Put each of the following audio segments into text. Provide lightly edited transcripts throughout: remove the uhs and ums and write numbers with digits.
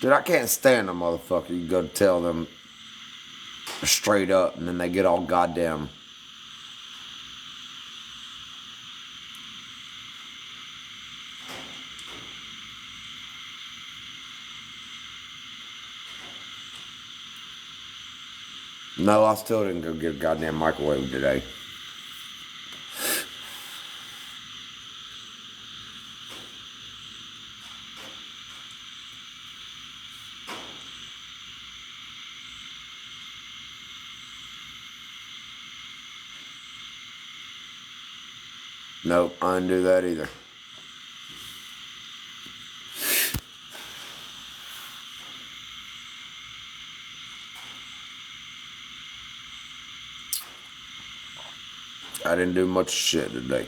Dude, I can't stand a motherfucker. You go tell them straight up, and then they get all goddamn. No, I still didn't go get a goddamn microwave today. Nope, I didn't do that either. I didn't do much shit today.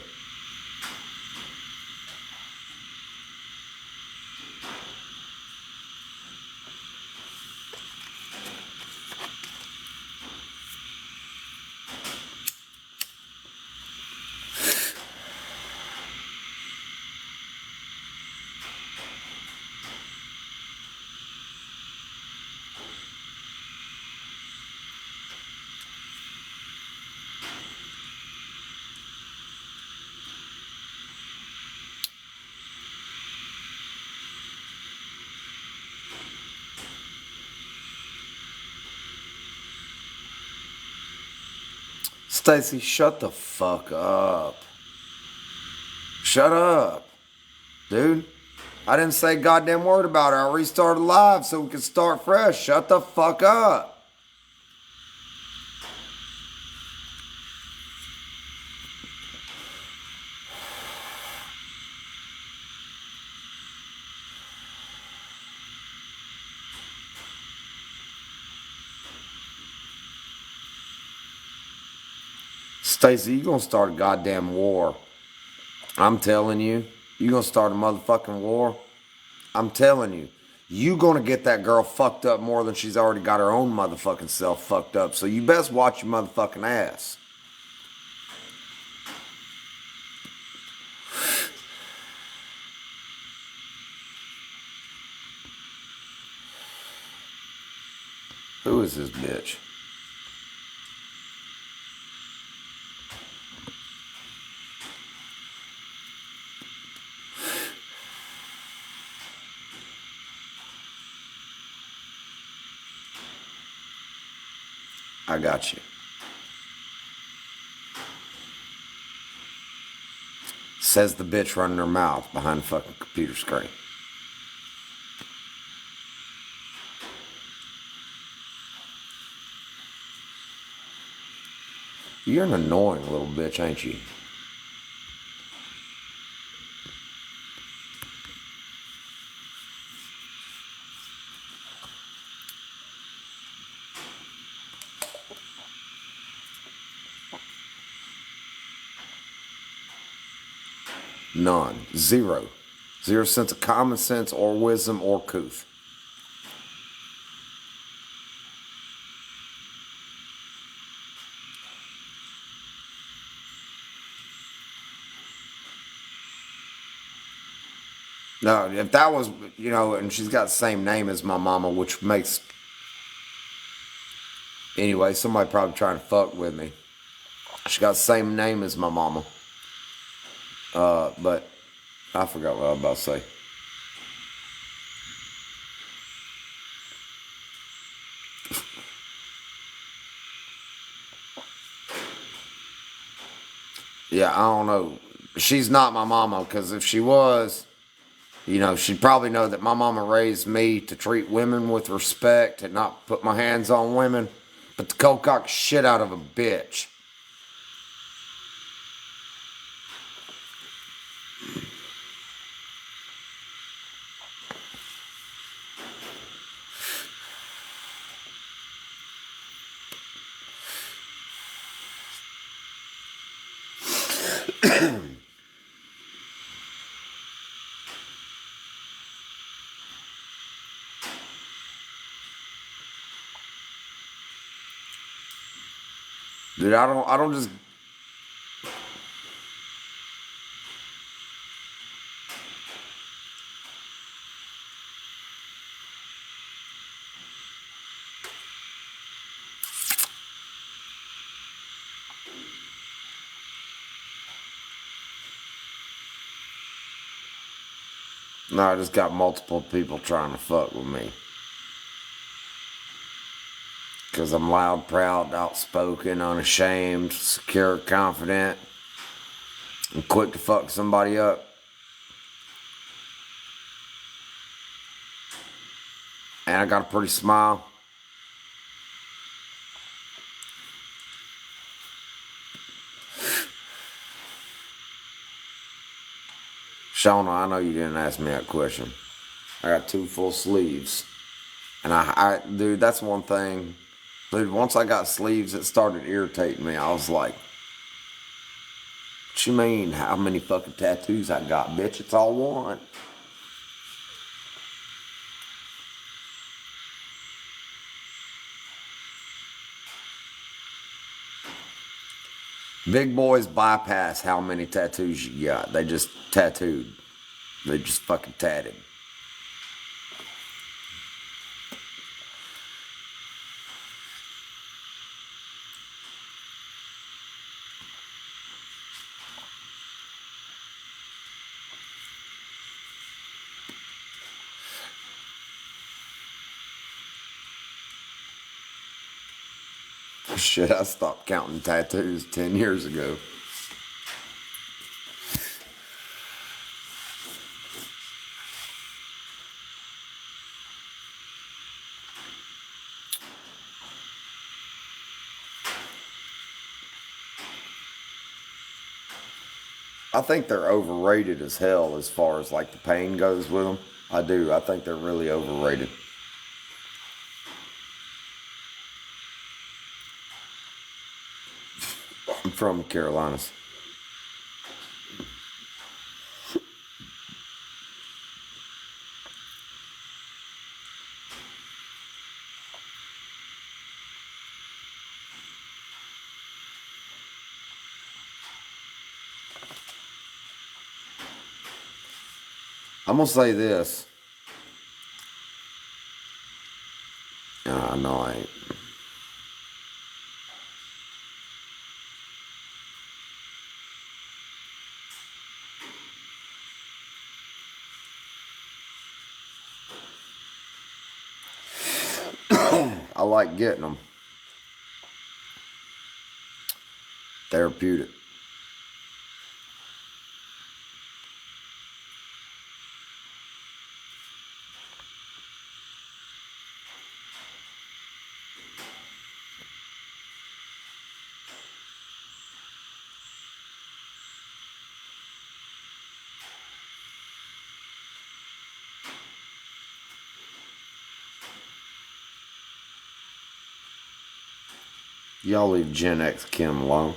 Stacy, shut the fuck up. Shut up, dude. I didn't say a goddamn word about her. I restarted live so we could start fresh. Shut the fuck up. Stacy, you gonna start a goddamn war. I'm telling you. You gonna start a motherfucking war. I'm telling you. You gonna get that girl fucked up more than she's already got her own motherfucking self fucked up. So you best watch your motherfucking ass. Who is this bitch? I got you. Says the bitch running her mouth behind the fucking computer screen. You're an annoying little bitch, ain't you? None. Zero. Zero sense of common sense or wisdom or couth. No, if that was, and she's got the same name as my mama, which makes... Anyway, somebody probably trying to fuck with me. She got the same name as my mama. But I forgot what I was about to say. Yeah, I don't know. She's not my mama, because if she was, she'd probably know that my mama raised me to treat women with respect and not put my hands on women, but the cold cock shit out of a bitch. Dude, I don't just... No, I just got multiple people trying to fuck with me. Because I'm loud, proud, outspoken, unashamed, secure, confident, and quick to fuck somebody up. And I got a pretty smile. Shauna, I know you didn't ask me that question. I got 2 full sleeves. And dude, that's one thing. Dude, once I got sleeves, it started irritating me. I was like, what you mean, how many fucking tattoos I got, bitch? It's all one. Big boys bypass how many tattoos you got. They just tattooed. They just fucking tatted. Shit, I stopped counting tattoos 10 years ago. I think they're overrated as hell as far as like the pain goes with them. I do. I think they're really overrated. I'm from Carolinas. I'm gonna say this. No, I ain't. I like getting them. Therapeutic. Y'all leave Gen X Kim alone.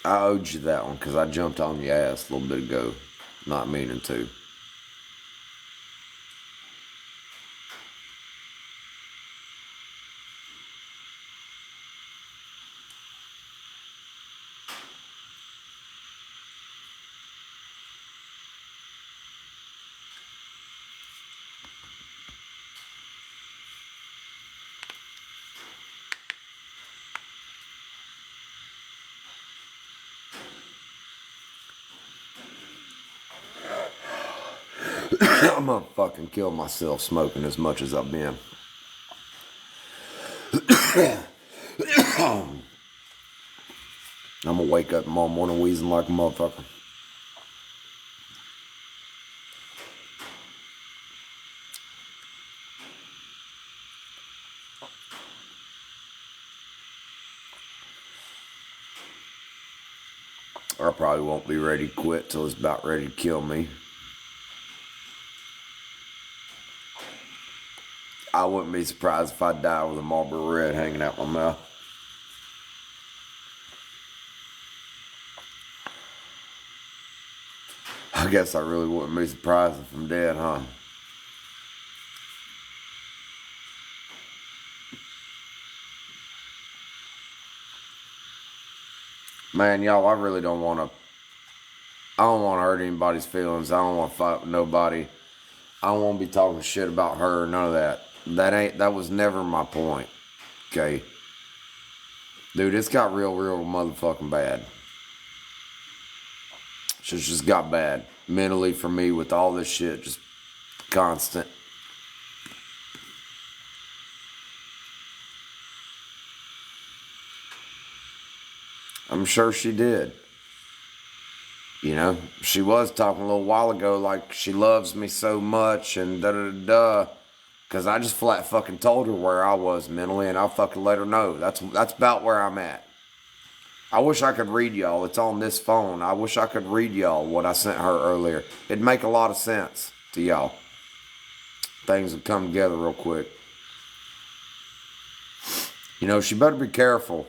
I owed you that one because I jumped on your ass a little bit ago, not meaning to. I'm gonna fucking kill myself smoking as much as I've been. I'm gonna wake up tomorrow morning wheezing like a motherfucker. I probably won't be ready to quit till it's about ready to kill me. I wouldn't be surprised if I die with a Marlboro Red hanging out my mouth. I guess I really wouldn't be surprised if I'm dead, huh? Man, y'all, I really don't want to. I don't want to hurt anybody's feelings. I don't want to fight with nobody. I don't want to be talking shit about her. None of that. That was never my point. Okay. Dude, it's got real motherfucking bad. Shit's just got bad. Mentally for me with all this shit. Just constant. I'm sure she did. You know, she was talking a little while ago like she loves me so much and da-da-da-da. Because I just flat fucking told her where I was mentally, and I fucking let her know. That's about where I'm at. I wish I could read y'all. It's on this phone. I wish I could read y'all what I sent her earlier. It'd make a lot of sense to y'all. Things would come together real quick. You know, she better be careful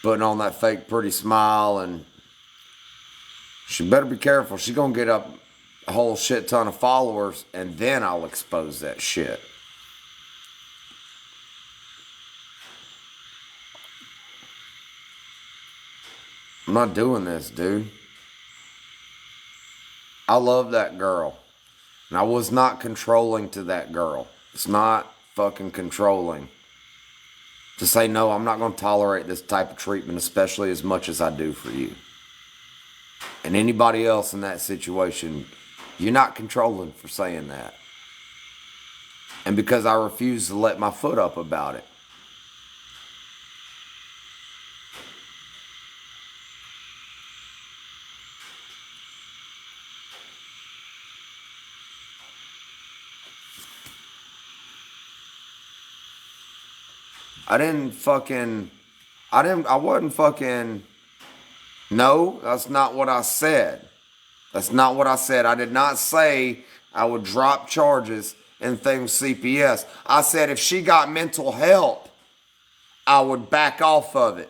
putting on that fake pretty smile, and she better be careful. She's gonna get up a whole shit ton of followers, and then I'll expose that shit. I'm not doing this, dude. I love that girl. And I was not controlling to that girl. It's not fucking controlling. To say, no, I'm not going to tolerate this type of treatment, especially as much as I do for you. And anybody else in that situation, you're not controlling for saying that. And because I refuse to let my foot up about it. I wasn't fucking, no, that's not what I said. That's not what I said. I did not say I would drop charges and things CPS. I said if she got mental help, I would back off of it.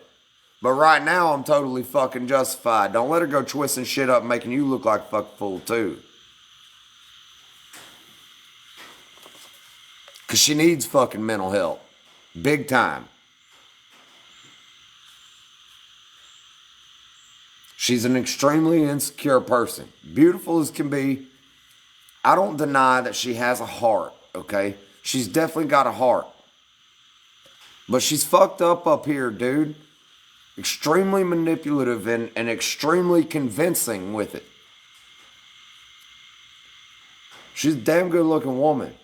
But right now, I'm totally fucking justified. Don't let her go twisting shit up and making you look like a fucking fool too. Because she needs fucking mental help. Big time. She's an extremely insecure person. Beautiful as can be. I don't deny that she has a heart, okay? She's definitely got a heart. But she's fucked up here, dude. Extremely manipulative and extremely convincing with it. She's a damn good looking woman.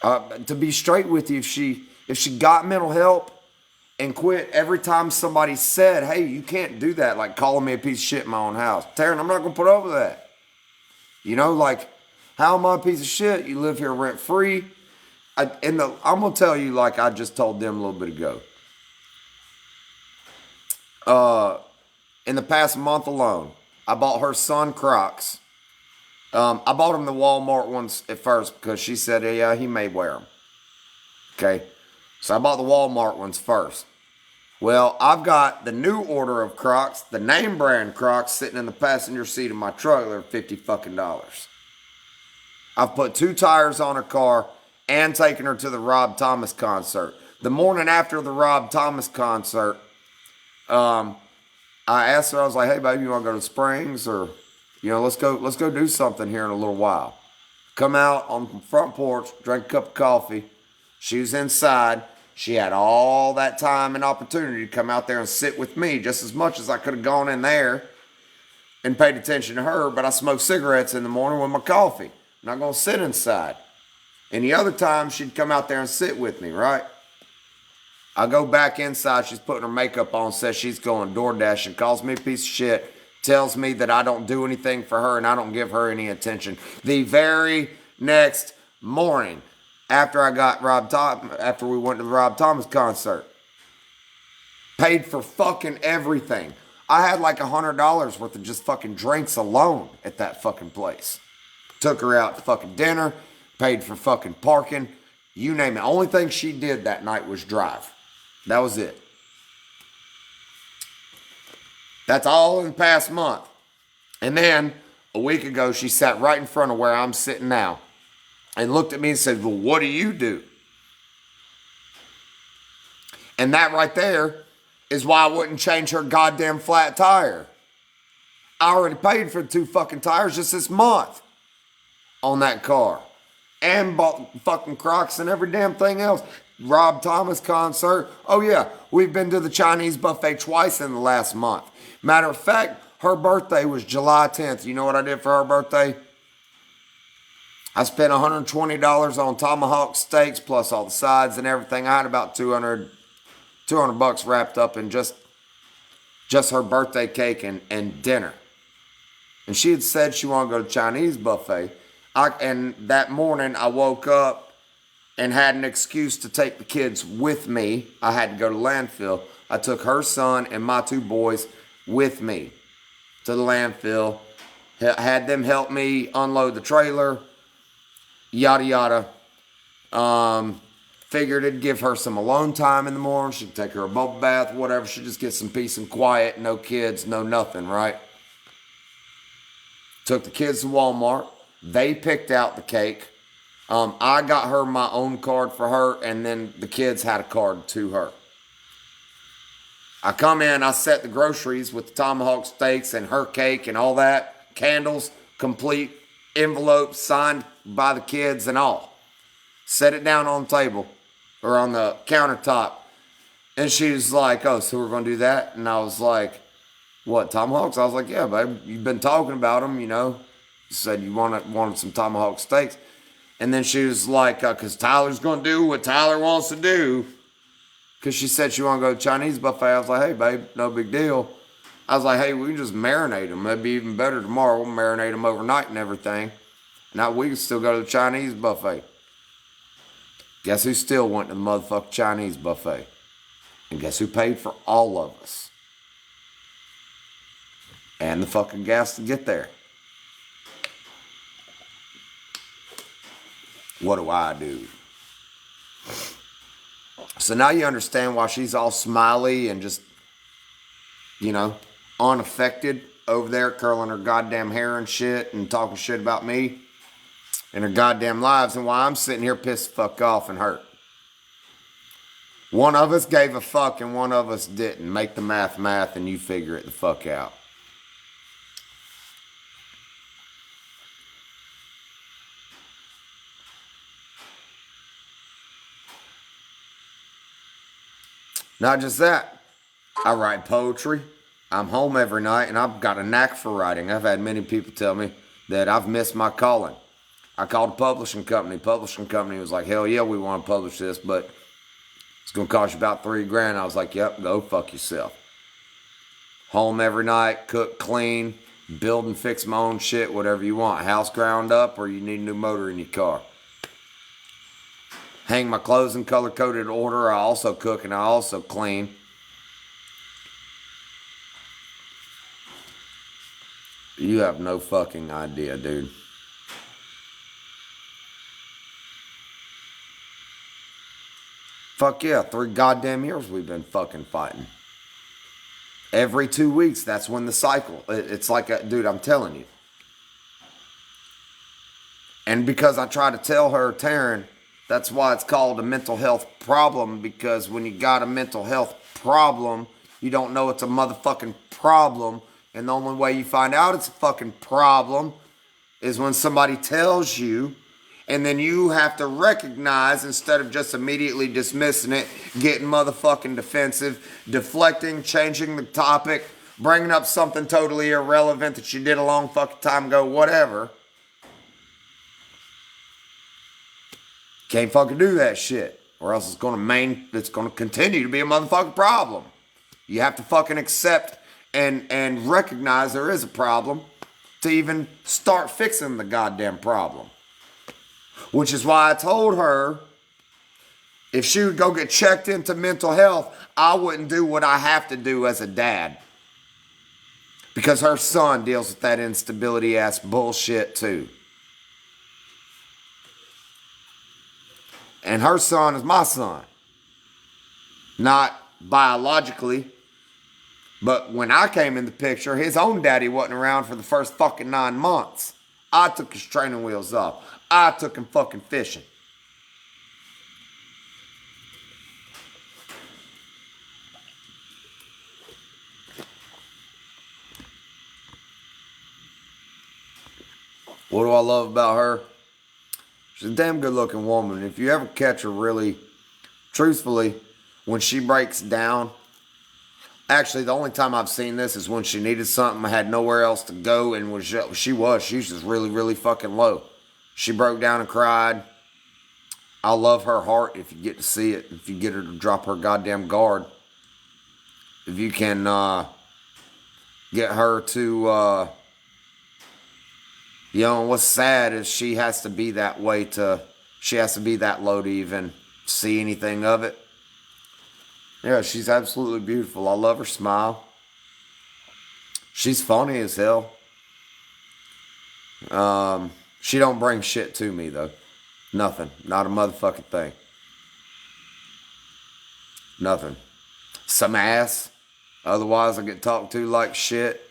To be straight with you, if she got mental help and quit every time somebody said, hey, you can't do that, like calling me a piece of shit in my own house. Taryn, I'm not going to put up with that. You know, like, how am I a piece of shit? You live here rent free. I'm going to tell you like I just told them a little bit ago. In the past month alone, I bought her son Crocs. I bought him the Walmart ones at first because she said, yeah, he may wear them. Okay. So I bought the Walmart ones first. Well, I've got the new order of Crocs, the name brand Crocs, sitting in the passenger seat of my truck. They're $50 fucking. I've put 2 tires on her car and taken her to the Rob Thomas concert. The morning after the Rob Thomas concert, I asked her, I was like, hey, baby, you want to go to Springs or... You know, let's go do something here in a little while. Come out on the front porch, drink a cup of coffee. She was inside. She had all that time and opportunity to come out there and sit with me just as much as I could have gone in there and paid attention to her. But I smoked cigarettes in the morning with my coffee. I'm not going to sit inside. Any other time, she'd come out there and sit with me, right? I go back inside. She's putting her makeup on, says she's going DoorDash and calls me a piece of shit. Tells me that I don't do anything for her and I don't give her any attention. The very next morning, after we went to the Rob Thomas concert, paid for fucking everything. I had like $100 worth of just fucking drinks alone at that fucking place. Took her out to fucking dinner, paid for fucking parking, you name it. Only thing she did that night was drive. That was it. That's all in the past month. And then, a week ago, she sat right in front of where I'm sitting now and looked at me and said, well, what do you do? And that right there is why I wouldn't change her goddamn flat tire. I already paid for 2 fucking tires just this month on that car. And bought fucking Crocs and every damn thing else. Rob Thomas concert. Oh yeah, we've been to the Chinese buffet twice in the last month. Matter of fact, her birthday was July 10th. You know what I did for her birthday? I spent $120 on tomahawk steaks plus all the sides and everything. I had about 200 bucks wrapped up in just her birthday cake and dinner. And she had said she wanted to go to Chinese buffet. And that morning I woke up and had an excuse to take the kids with me. I had to go to landfill. I took her son and my 2 boys with me to the landfill. Had them help me unload the trailer. Yada yada. Figured it'd give her some alone time in the morning. She'd take her a bubble bath, whatever. She'd just get some peace and quiet. No kids, no nothing, right? Took the kids to Walmart. They picked out the cake. I got her my own card for her, and then the kids had a card to her. I come in, I set the groceries with the tomahawk steaks and her cake and all that. Candles, complete envelope signed by the kids and all. Set it down on the table or on the countertop. And she was like, oh, so we're going to do that? And I was like, what, tomahawks? I was like, yeah, babe, you've been talking about them, you know. You said you wanted some tomahawk steaks. And then she was like, because Tyler's going to do what Tyler wants to do. Because she said she wanted to go to Chinese buffet. I was like, hey, babe, no big deal. I was like, hey, we can just marinate them. That'd be even better tomorrow. We'll marinate them overnight and everything. Now we can still go to the Chinese buffet. Guess who still went to the motherfucking Chinese buffet? And guess who paid for all of us? And the fucking gas to get there. What do I do? So now you understand why she's all smiley and just, you know, unaffected over there curling her goddamn hair and shit and talking shit about me and her goddamn lives, and why I'm sitting here pissed the fuck off and hurt. One of us gave a fuck and one of us didn't. Make the math and you figure it the fuck out. Not just that, I write poetry. I'm home every night and I've got a knack for writing. I've had many people tell me that I've missed my calling. I called a publishing company. Publishing company was like, hell yeah, we want to publish this, but it's going to cost you about $3,000. I was like, yep, go fuck yourself. Home every night, cook, clean, build and fix my own shit, whatever you want. House ground up or you need a new motor in your car. Hang my clothes in color-coded order. I also cook and I also clean. You have no fucking idea, dude. Fuck yeah, 3 goddamn years we've been fucking fighting. Every 2 weeks, that's when the cycle. It's like, dude, I'm telling you. And because I try to tell her, Taryn, that's why it's called a mental health problem, because when you got a mental health problem, you don't know it's a motherfucking problem. And the only way you find out it's a fucking problem is when somebody tells you, and then you have to recognize, instead of just immediately dismissing it, getting motherfucking defensive, deflecting, changing the topic, bringing up something totally irrelevant that you did a long fucking time ago, whatever. Can't fucking do that shit, or else it's gonna continue to be a motherfucking problem. You have to fucking accept and recognize there is a problem to even start fixing the goddamn problem. Which is why I told her if she would go get checked into mental health, I wouldn't do what I have to do as a dad. Because her son deals with that instability ass bullshit too. And her son is my son. Not biologically. But when I came in the picture, his own daddy wasn't around for the first fucking 9 months. I took his training wheels off. I took him fucking fishing. What do I love about her? She's a damn good looking woman. If you ever catch her really truthfully, when she breaks down, actually, the only time I've seen this is when she needed something, had nowhere else to go, and she was just really, really fucking low. She broke down and cried. I love her heart if you get to see it, if you get her to drop her goddamn guard. If you can get her to, what's sad is she has to be that way she has to be that low to even see anything of it. Yeah, she's absolutely beautiful. I love her smile. She's funny as hell. She don't bring shit to me, though. Nothing. Not a motherfucking thing. Nothing. Some ass. Otherwise, I get talked to like shit.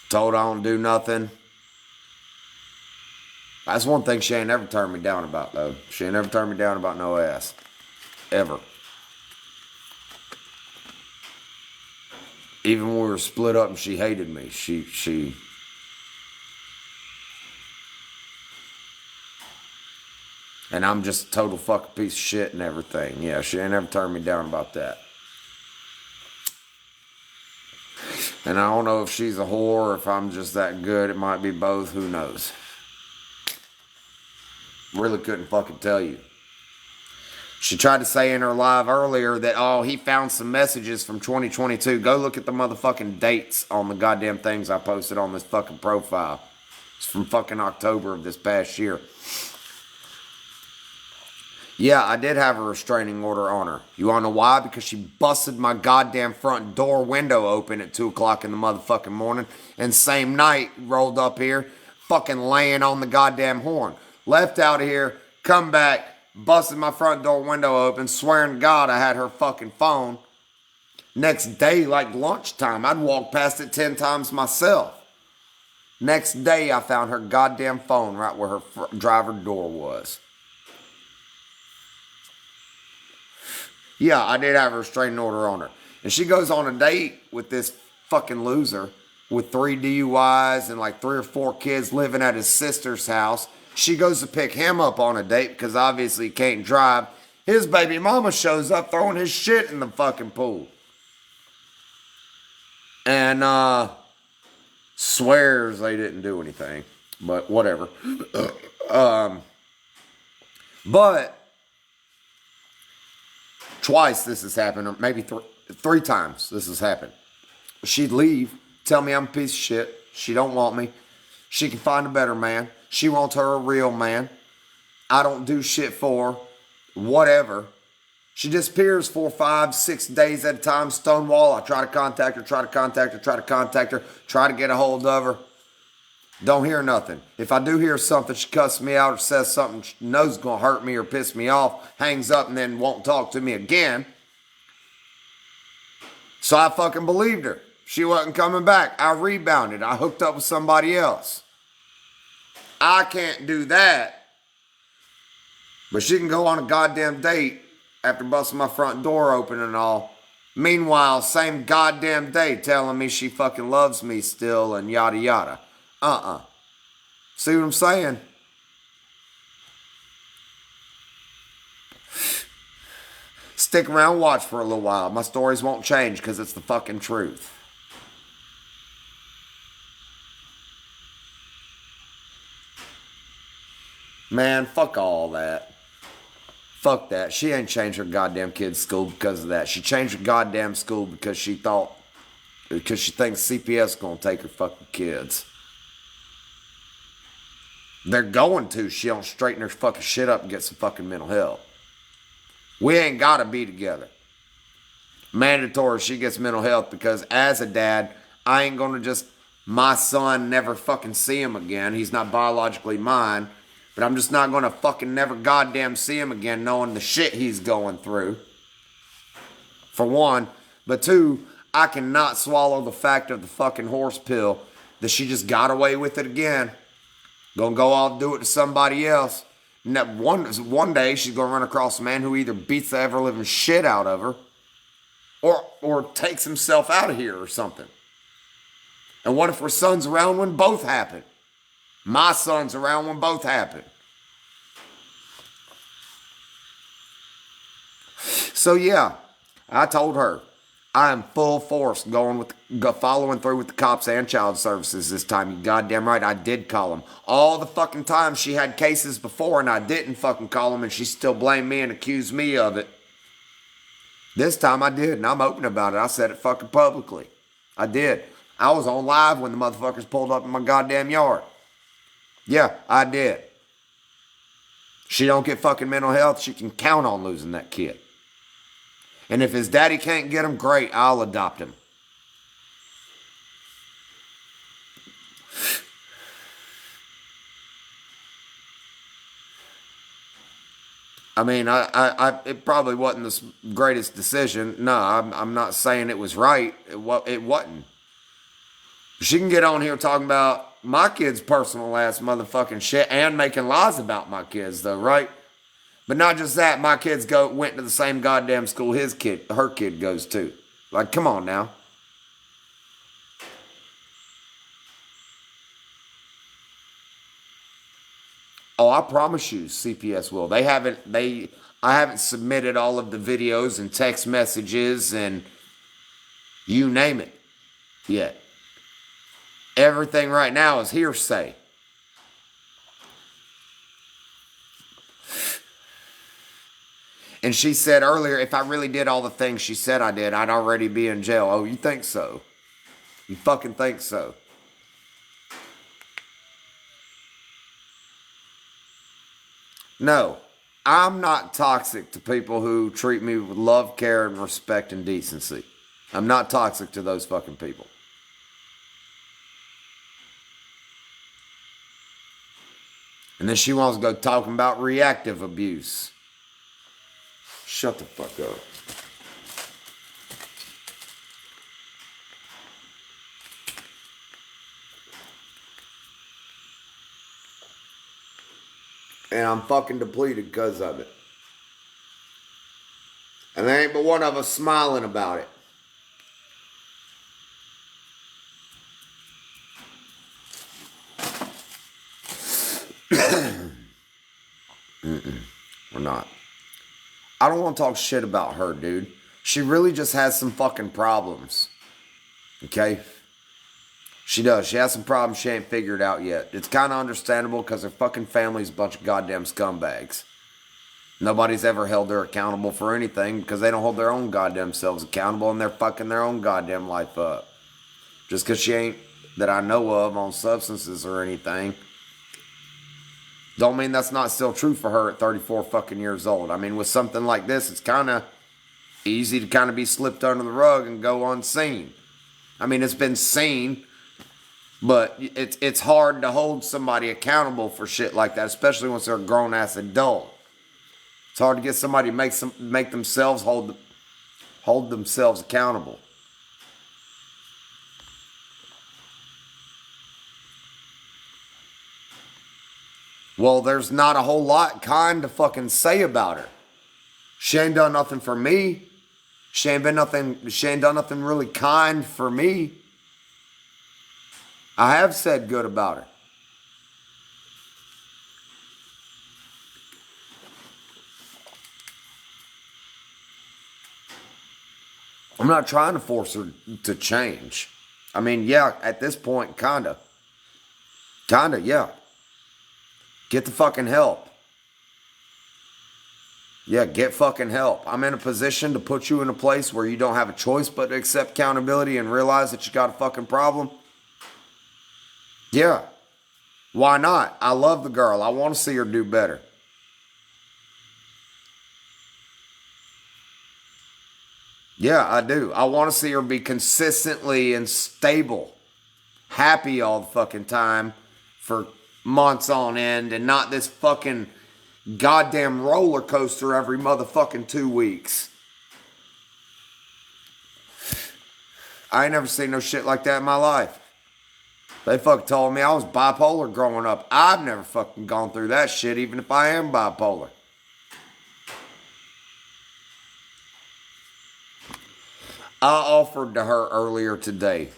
Told I don't do nothing. That's one thing she ain't never turned me down about, though. She ain't never turned me down about no ass. Ever. Even when we were split up and she hated me, she and I'm just a total fucking piece of shit and everything. Yeah, she ain't never turned me down about that. And I don't know if she's a whore or if I'm just that good. It might be both. Who knows? Really couldn't fucking tell you. She tried to say in her live earlier that, he found some messages from 2022. Go look at the motherfucking dates on the goddamn things I posted on this fucking profile. It's from fucking October of this past year. Yeah, I did have a restraining order on her. You wanna know why? Because she busted my goddamn front door window open at 2 o'clock in the motherfucking morning. And same night, rolled up here, fucking laying on the goddamn horn. Left out of here, come back, busted my front door window open, swearing to God I had her fucking phone. Next day, like lunchtime, I'd walk past it 10 times myself. Next day, I found her goddamn phone right where her driver door was. Yeah, I did have a restraining order on her. And she goes on a date with this fucking loser with 3 DUIs and like 3 or 4 kids living at his sister's house. She goes to pick him up on a date because obviously he can't drive. His baby mama shows up throwing his shit in the fucking pool. And swears they didn't do anything. But whatever. But twice this has happened, or maybe 3 times this has happened. She'd leave, tell me I'm a piece of shit. She don't want me. She can find a better man. She wants her a real man. I don't do shit for her. Whatever. She disappears 4, 5, 6 days at a time. Stonewall. I try to contact her, try to get a hold of her. Don't hear nothing. If I do hear something, she cusses me out or says something she knows is going to hurt me or piss me off, hangs up and then won't talk to me again. So I fucking believed her. She wasn't coming back. I rebounded. I hooked up with somebody else. I can't do that. But she can go on a goddamn date after busting my front door open and all. Meanwhile, same goddamn day telling me she fucking loves me still and yada yada. See what I'm saying? Stick around, watch for a little while. My stories won't change because it's the fucking truth. Man, fuck all that. Fuck that. She ain't changed her goddamn kid's school because of that. She changed her goddamn school because she thinks CPS is going to take her fucking kids. They're going to. She don't straighten her fucking shit up and get some fucking mental health. We ain't got to be together. Mandatory she gets mental health because as a dad, I ain't going to just, my son never fucking see him again. He's not biologically mine. But I'm just not going to fucking never goddamn see him again knowing the shit he's going through. For one. But 2, I cannot swallow the fact of the fucking horse pill that she just got away with it again. Gonna go off and do it to somebody else. And that one day she's gonna run across a man who either beats the ever living shit out of her or takes himself out of here or something. And what if her son's around when both happen? My son's around when both happened. So yeah, I told her I am full force following through with the cops and child services this time. You goddamn right, I did call them. All the fucking time she had cases before and I didn't fucking call them and she still blamed me and accused me of it. This time I did and I'm open about it. I said it fucking publicly. I did. I was on live when the motherfuckers pulled up in my goddamn yard. Yeah, I did. She don't get fucking mental health, she can count on losing that kid. And if his daddy can't get him, great, I'll adopt him. I mean, it probably wasn't the greatest decision. No, I'm not saying it was right. It wasn't. She can get on here talking about my kid's personal ass motherfucking shit and making lies about my kids, though, right? But not just that, my kids went to the same goddamn school her kid goes to. Like, come on now. Oh, I promise you, CPS will. I haven't submitted all of the videos and text messages and you name it yet. Everything right now is hearsay. And she said earlier, if I really did all the things she said I did, I'd already be in jail. Oh, you think so? You fucking think so? No, I'm not toxic to people who treat me with love, care, and respect and decency. I'm not toxic to those fucking people. And then she wants to go talking about reactive abuse. Shut the fuck up. And I'm fucking depleted because of it. And there ain't but one of us smiling about it. We're not. I don't want to talk shit about her, dude. She really just has some fucking problems. Okay? She does. She has some problems she ain't figured out yet. It's kind of understandable because her fucking family's a bunch of goddamn scumbags. Nobody's ever held her accountable for anything because they don't hold their own goddamn selves accountable and they're fucking their own goddamn life up. Just because she ain't, that I know of, on substances or anything, don't mean that's not still true for her at 34 fucking years old. I mean, with something like this, it's kind of easy to kind of be slipped under the rug and go unseen. I mean, it's been seen, but it's hard to hold somebody accountable for shit like that, especially once they're a grown-ass adult. It's hard to get somebody to make themselves hold themselves accountable. Well, there's not a whole lot kind to fucking say about her. She ain't done nothing for me. She ain't done nothing really kind for me. I have said good about her. I'm not trying to force her to change. I mean, yeah, at this point, kinda. Kinda, yeah. Get the fucking help. Yeah, get fucking help. I'm in a position to put you in a place where you don't have a choice but to accept accountability and realize that you got a fucking problem. Yeah. Why not? I love the girl. I want to see her do better. Yeah, I do. I want to see her be consistently and stable. Happy all the fucking time for months on end and not this fucking goddamn roller coaster every motherfucking 2 weeks. I ain't never seen no shit like that in my life. They fucking told me I was bipolar growing up. I've never fucking gone through that shit, even if I am bipolar. I offered to her earlier today.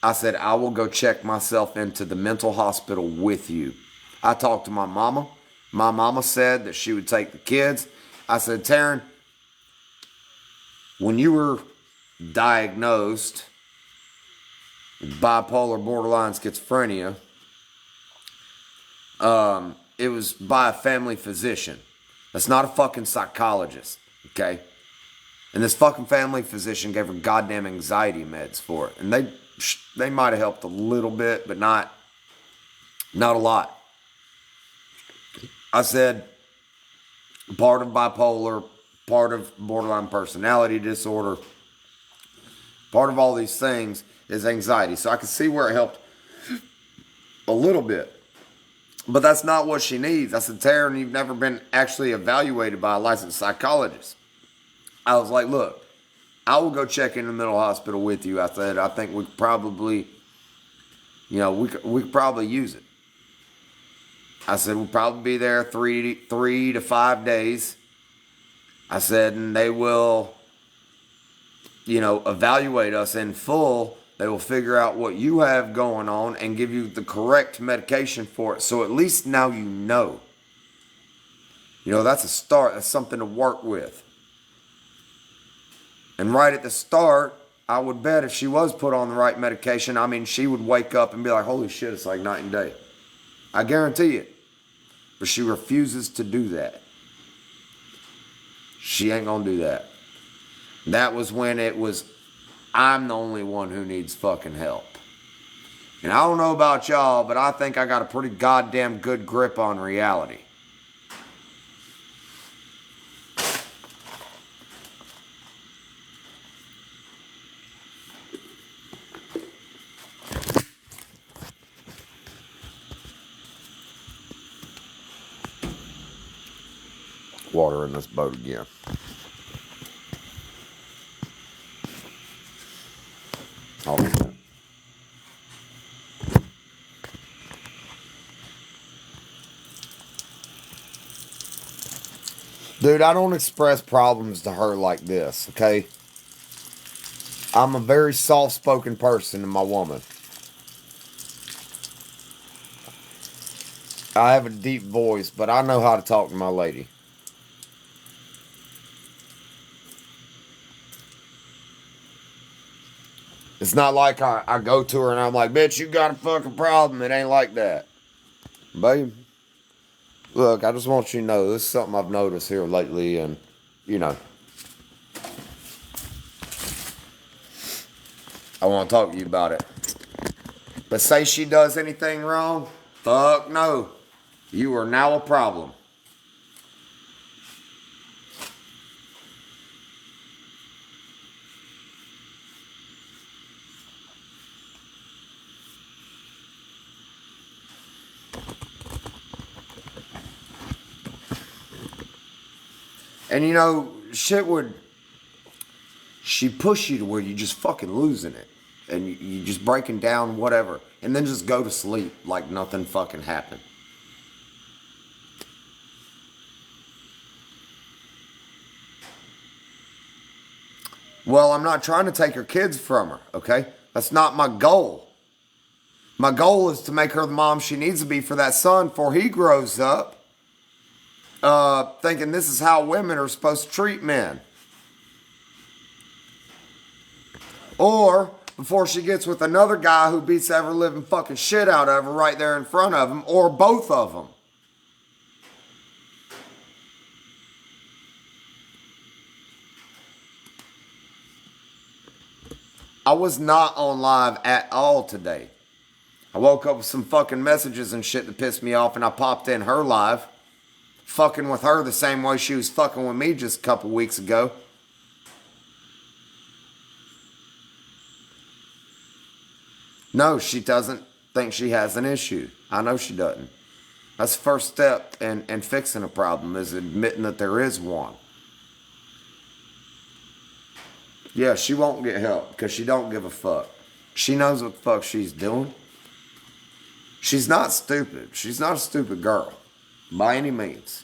I said, I will go check myself into the mental hospital with you. I talked to my mama. My mama said that she would take the kids. I said, Taryn, when you were diagnosed with bipolar borderline schizophrenia, it was by a family physician. That's not a fucking psychologist, okay? And this fucking family physician gave her goddamn anxiety meds for it. And they might have helped a little bit, but not a lot. I said, part of bipolar, part of borderline personality disorder, part of all these things is anxiety. So I could see where it helped a little bit. But that's not what she needs. I said, Taryn, you've never been actually evaluated by a licensed psychologist. I was like, look, I will go check in the mental hospital with you. I said, I think we could probably, we could probably use it. I said, we'll probably be there 3 to 5 days. I said, and they will, evaluate us in full. They will figure out what you have going on and give you the correct medication for it. So at least now you know. That's a start. That's something to work with. And right at the start, I would bet if she was put on the right medication, she would wake up and be like, holy shit, it's like night and day. I guarantee it. But she refuses to do that. She ain't gonna do that. That was when it was, I'm the only one who needs fucking help. And I don't know about y'all, but I think I got a pretty goddamn good grip on reality. Water in this boat again. Oh, man. Dude, I don't express problems to her like this, okay? I'm a very soft-spoken person in my woman. I have a deep voice, but I know how to talk to my lady. It's not like I go to her and I'm like, bitch, you got a fucking problem. It ain't like that. Babe, look, I just want you to know this is something I've noticed here lately, and, I want to talk to you about it. But say she does anything wrong, fuck no. You are now a problem. And she push you to where you just fucking losing it. And you just breaking down, whatever. And then just go to sleep like nothing fucking happened. Well, I'm not trying to take her kids from her, okay? That's not my goal. My goal is to make her the mom she needs to be for that son before he grows up. Thinking this is how women are supposed to treat men. Or before she gets with another guy who beats ever living fucking shit out of her right there in front of him, or both of them. I was not on live at all today. I woke up with some fucking messages and shit that pissed me off, and I popped in her live. Fucking with her the same way she was fucking with me just a couple weeks ago. No, she doesn't think she has an issue. I know she doesn't. That's the first step in fixing a problem, is admitting that there is one. Yeah, she won't get help because she don't give a fuck. She knows what the fuck she's doing. She's not stupid. She's not a stupid girl. By any means.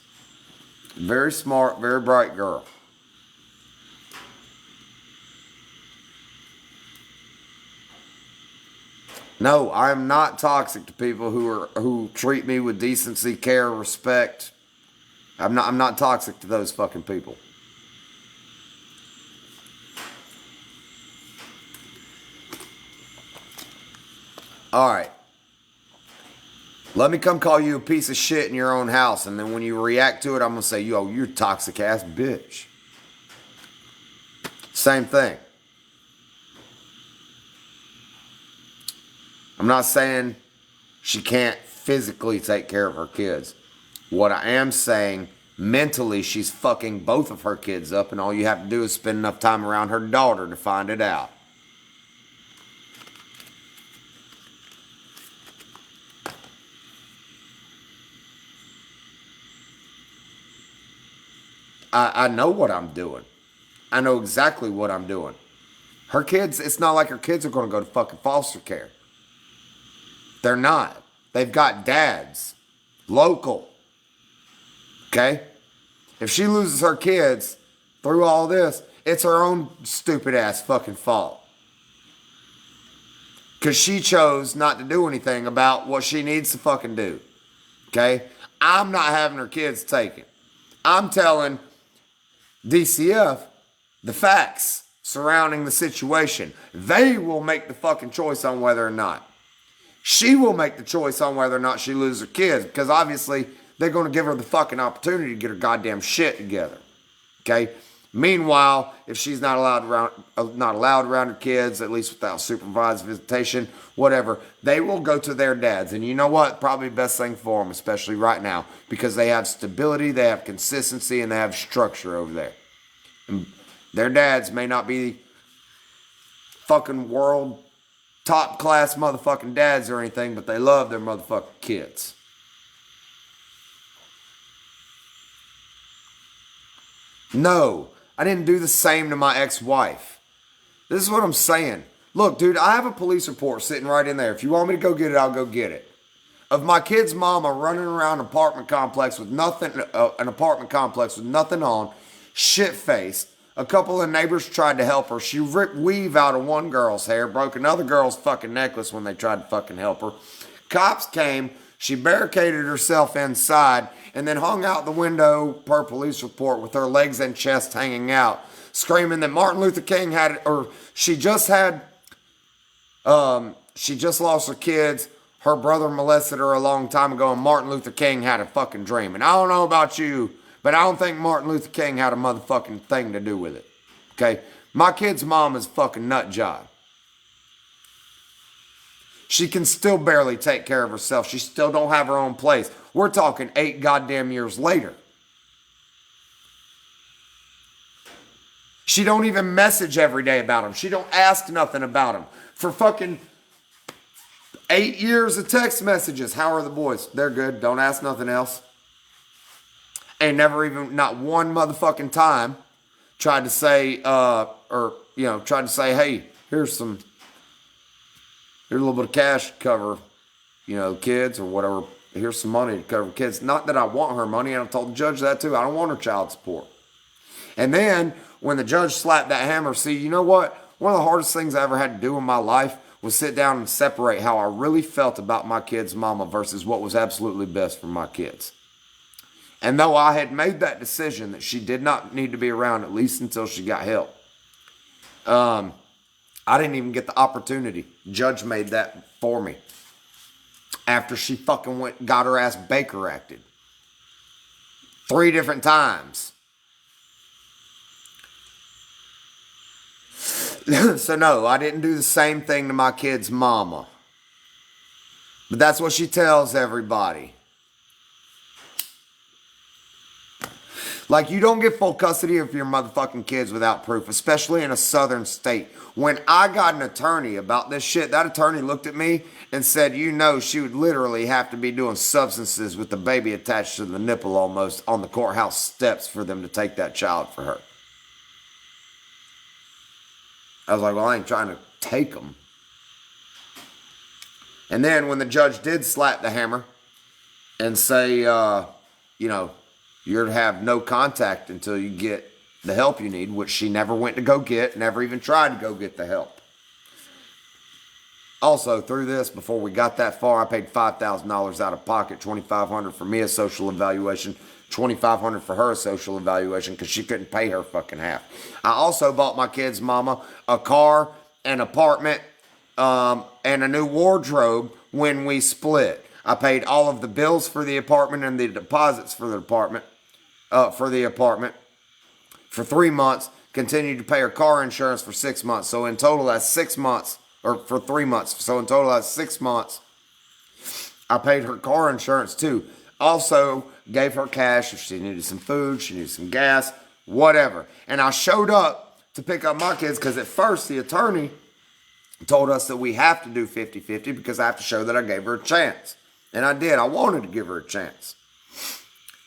Very smart, very bright girl. No, I'm not toxic to people who treat me with decency, care, respect. I'm not toxic to those fucking people. All right. Let me come call you a piece of shit in your own house, and then when you react to it, I'm gonna say, yo, you're a toxic ass bitch. Same thing. I'm not saying she can't physically take care of her kids. What I am saying, mentally, she's fucking both of her kids up, and all you have to do is spend enough time around her daughter to find it out. I know what I'm doing. I know exactly what I'm doing. Her kids, it's not like her kids are going to go to fucking foster care. They're not. They've got dads. Local. Okay? If she loses her kids through all this, it's her own stupid ass fucking fault. Because she chose not to do anything about what she needs to fucking do. Okay? I'm not having her kids taken. I'm telling DCF the facts surrounding the situation. They will make the fucking choice on whether or not. She will make the choice on whether or not she loses her kids, because obviously they're going to give her the fucking opportunity to get her goddamn shit together. Okay? Meanwhile, if she's not allowed around her kids, at least without supervised visitation, whatever, they will go to their dads. And you know what? Probably the best thing for them, especially right now, because they have stability, they have consistency, and they have structure over there. And their dads may not be fucking world top class motherfucking dads or anything, but they love their motherfucking kids. No, I didn't do the same to my ex-wife. This is what I'm saying. Look, dude, I have a police report sitting right in there. If you want me to go get it, I'll go get it. Of my kid's mama running around an apartment complex with nothing on, shit-faced. A couple of neighbors tried to help her. She ripped weave out of one girl's hair, broke another girl's fucking necklace when they tried to fucking help her. Cops came. She barricaded herself inside and then hung out the window, per police report, with her legs and chest hanging out, screaming that Martin Luther King had, or she just lost her kids. Her brother molested her a long time ago, and Martin Luther King had a fucking dream. And I don't know about you, but I don't think Martin Luther King had a motherfucking thing to do with it. Okay? My kid's mom is fucking nut job. She can still barely take care of herself. She still don't have her own place. We're talking 8 goddamn years later. She don't even message every day about him. She don't ask nothing about him. For fucking 8 years of text messages. How are the boys? They're good. Don't ask nothing else. Ain't never even, not one motherfucking time, tried to say, hey, here's a little bit of cash to cover, kids or whatever. Here's some money to cover kids. Not that I want her money. I told the judge that too. I don't want her child support. And then when the judge slapped that hammer, see, you know what? One of the hardest things I ever had to do in my life was sit down and separate how I really felt about my kid's mama versus what was absolutely best for my kids. And though I had made that decision that she did not need to be around at least until she got help, I didn't even get the opportunity. Judge made that for me. After she fucking got her ass Baker acted. 3 different times. So no, I didn't do the same thing to my kid's mama. But that's what she tells everybody. Like, you don't get full custody of your motherfucking kids without proof, especially in a southern state. When I got an attorney about this shit, that attorney looked at me and said, she would literally have to be doing substances with the baby attached to the nipple almost on the courthouse steps for them to take that child for her. I was like, well, I ain't trying to take them. And then when the judge did slap the hammer and say, you're to have no contact until you get the help you need, which she never went to go get, never even tried to go get the help. Also, through this, before we got that far, I paid $5,000 out of pocket, $2,500 for me a social evaluation, $2,500 for her a social evaluation because she couldn't pay her fucking half. I also bought my kid's mama a car, an apartment, and a new wardrobe when we split. I paid all of the bills for the apartment and the deposits for the apartment, for 3 months. Continued to pay her car insurance for 6 months. So in total, that's 6 months. Or for 3 months. So in total, that's 6 months. I paid her car insurance too. Also, gave her cash if she needed some food, she needed some gas, whatever. And I showed up to pick up my kids because at first the attorney told us that we have to do 50-50 because I have to show that I gave her a chance. And I did. I wanted to give her a chance.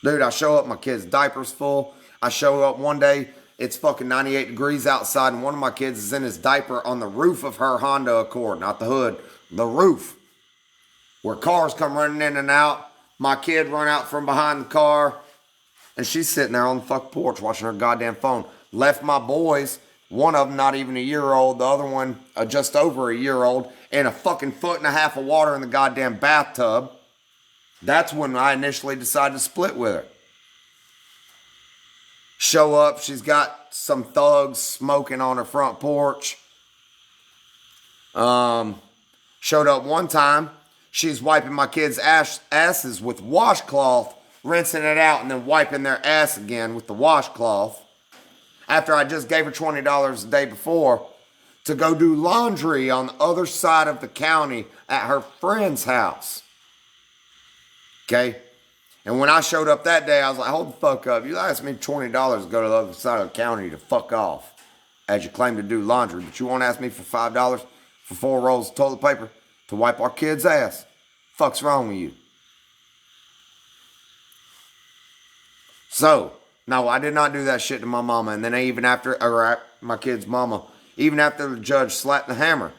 Dude, I show up, my kid's diaper's full. I show up one day, it's fucking 98 degrees outside, and one of my kids is in his diaper on the roof of her Honda Accord, not the hood, the roof, where cars come running in and out. My kid run out from behind the car, and she's sitting there on the fucking porch watching her goddamn phone. Left my boys, one of them not even a year old, the other one just over a year old, and a fucking 1.5 feet of water in the goddamn bathtub. That's when I initially decided to split with her. Show up, she's got some thugs smoking on her front porch. Showed up one time, she's wiping my kids' asses with washcloth, rinsing it out, and then wiping their ass again with the washcloth. After I just gave her $20 the day before to go do laundry on the other side of the county at her friend's house. Okay? And when I showed up that day, I was like, hold the fuck up. You asked me $20 to go to the other side of the county to fuck off as you claim to do laundry, but you won't ask me for $5 for 4 rolls of toilet paper to wipe our kid's ass. Fuck's wrong with you? So, no, I did not do that shit to my mama. And then even after, or my kid's mama, even after the judge slapped the hammer,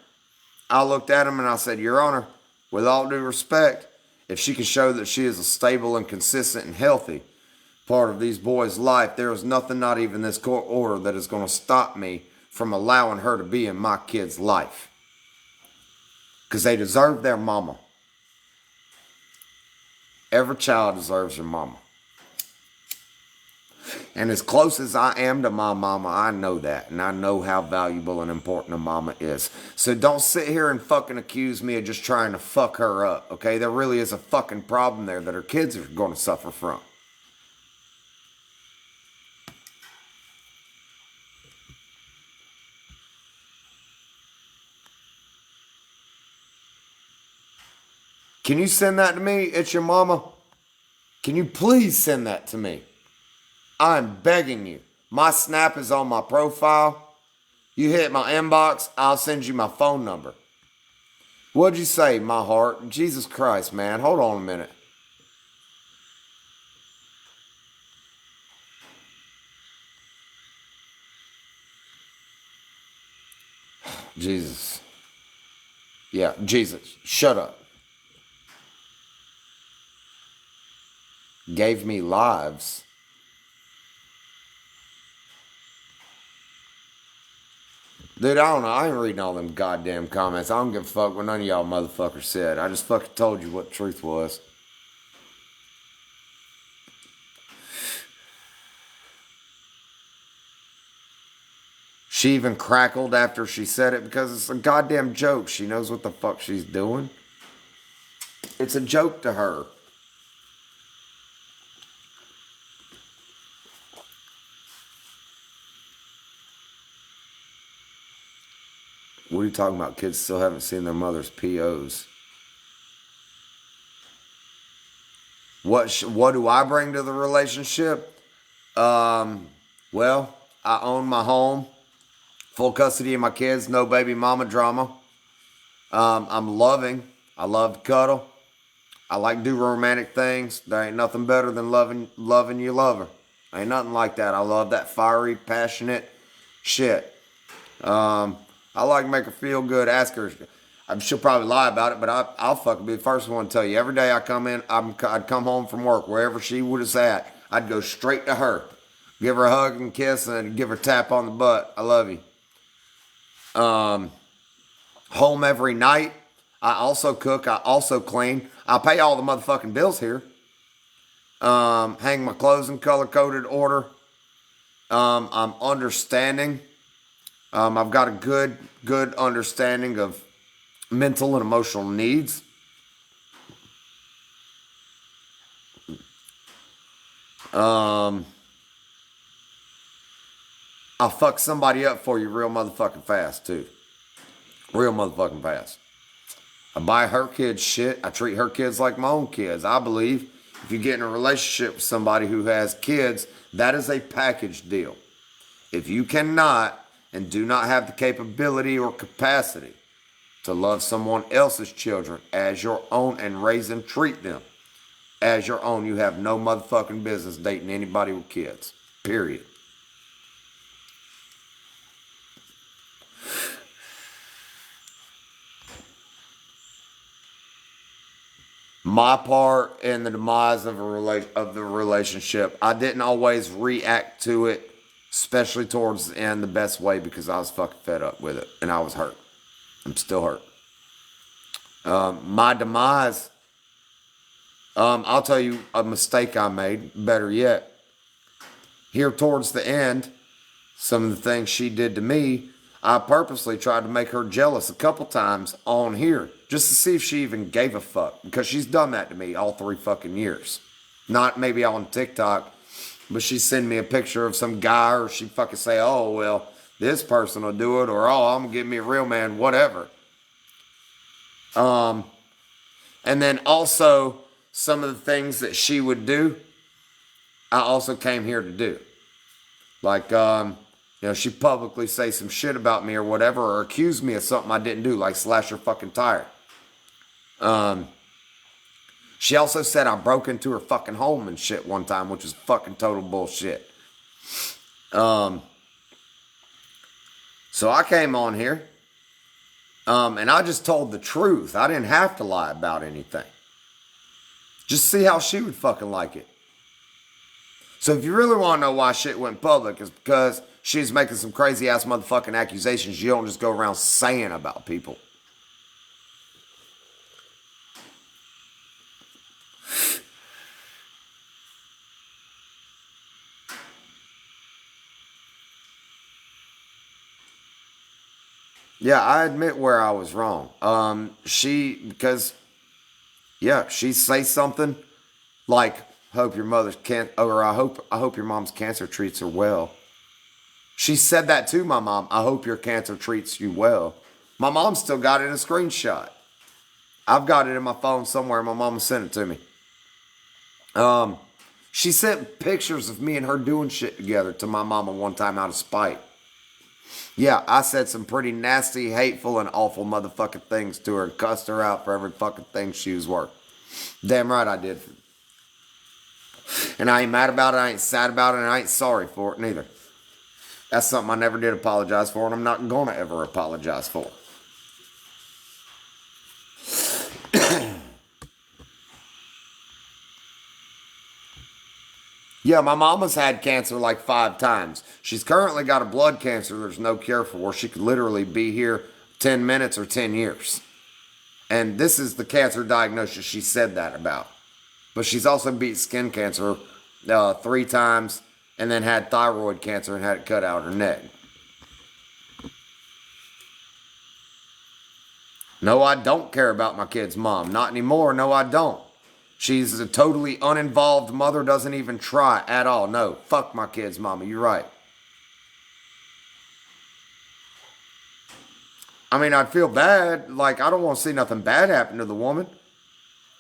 I looked at him and I said, Your Honor, with all due respect, if she can show that she is a stable and consistent and healthy part of these boys' life, there is nothing, not even this court order, that is going to stop me from allowing her to be in my kid's life. Because they deserve their mama. Every child deserves their mama. And as close as I am to my mama, I know that. And I know how valuable and important a mama is. So don't sit here and fucking accuse me of just trying to fuck her up, okay? There really is a fucking problem there that her kids are going to suffer from. Can you send that to me? It's your mama. Can you please send that to me? I'm begging you. My Snap is on my profile. You hit my inbox, I'll send you my phone number. What'd you say, my heart? Jesus Christ, man. Hold on a minute. Jesus. Yeah, Jesus. Shut up. Gave me lives. Dude, I don't know. I ain't reading all them goddamn comments. I don't give a fuck what none of y'all motherfuckers said. I just fucking told you what the truth was. She even crackled after she said it because it's a goddamn joke. She knows what the fuck she's doing. It's a joke to her. What are you talking about? Kids still haven't seen their mother's POs. What do I bring to the relationship? Well, I own my home. Full custody of my kids. No baby mama drama. I'm loving. I love to cuddle. I like to do romantic things. There ain't nothing better than loving your lover. Ain't nothing like that. I love that fiery, passionate shit. I like to make her feel good. Ask her. She'll probably lie about it, but I'll fucking be the first one to tell you. Every day I come in, I'd come home from work, wherever she was at, I'd go straight to her. Give her a hug and kiss and give her a tap on the butt. I love you. Home every night. I also cook. I also clean. I pay all the motherfucking bills here. Hang my clothes in color-coded order. I'm understanding. I've got a good understanding of mental and emotional needs. I'll fuck somebody up for you real motherfucking fast, too. Real motherfucking fast. I buy her kids shit. I treat her kids like my own kids. I believe if you get in a relationship with somebody who has kids, that is a package deal. If you cannot and do not have the capability or capacity to love someone else's children as your own and raise and treat them as your own, you have no motherfucking business dating anybody with kids. Period. My part in the demise of the relationship, I didn't always react to it, especially towards the end, the best way, because I was fucking fed up with it and I was hurt. I'm still hurt. My demise, I'll tell you a mistake I made. Better yet, here towards the end, some of the things she did to me, I purposely tried to make her jealous a couple times on here just to see if she even gave a fuck, because she's done that to me all 3 fucking years. Not maybe on TikTok, but she send me a picture of some guy, or she fucking say, oh, well, this person will do it, or oh, I'm gonna give me a real man, whatever. And then also some of the things that she would do, I also came here to do. Like, she publicly say some shit about me or whatever, or accuse me of something I didn't do, like slash her fucking tire. She also said I broke into her fucking home and shit one time, which was fucking total bullshit. So I came on here, and I just told the truth. I didn't have to lie about anything. Just see how she would fucking like it. So if you really want to know why shit went public, it's because she's making some crazy ass motherfucking accusations you don't just go around saying about people. Yeah, I admit where I was wrong. She say something like, hope your mother's can't, or I hope your mom's cancer treats her well. She said that to my mom. I hope your cancer treats you well. My mom still got it in a screenshot. I've got it in my phone somewhere. My mama sent it to me. She sent pictures of me and her doing shit together to my mama one time out of spite. Yeah, I said some pretty nasty, hateful, and awful motherfucking things to her and cussed her out for every fucking thing she was worth. Damn right I did. And I ain't mad about it, I ain't sad about it, and I ain't sorry for it neither. That's something I never did apologize for, and I'm not gonna ever apologize for. Yeah, my mama's had cancer like 5 times. She's currently got a blood cancer there's no cure for. She could literally be here 10 minutes or 10 years. And this is the cancer diagnosis she said that about. But she's also beat skin cancer 3 times and then had thyroid cancer and had it cut out her neck. No, I don't care about my kid's mom. Not anymore. No, I don't. She's a totally uninvolved mother, doesn't even try at all. No, fuck my kid's mama. You're right. I mean, I'd feel bad. Like, I don't want to see nothing bad happen to the woman.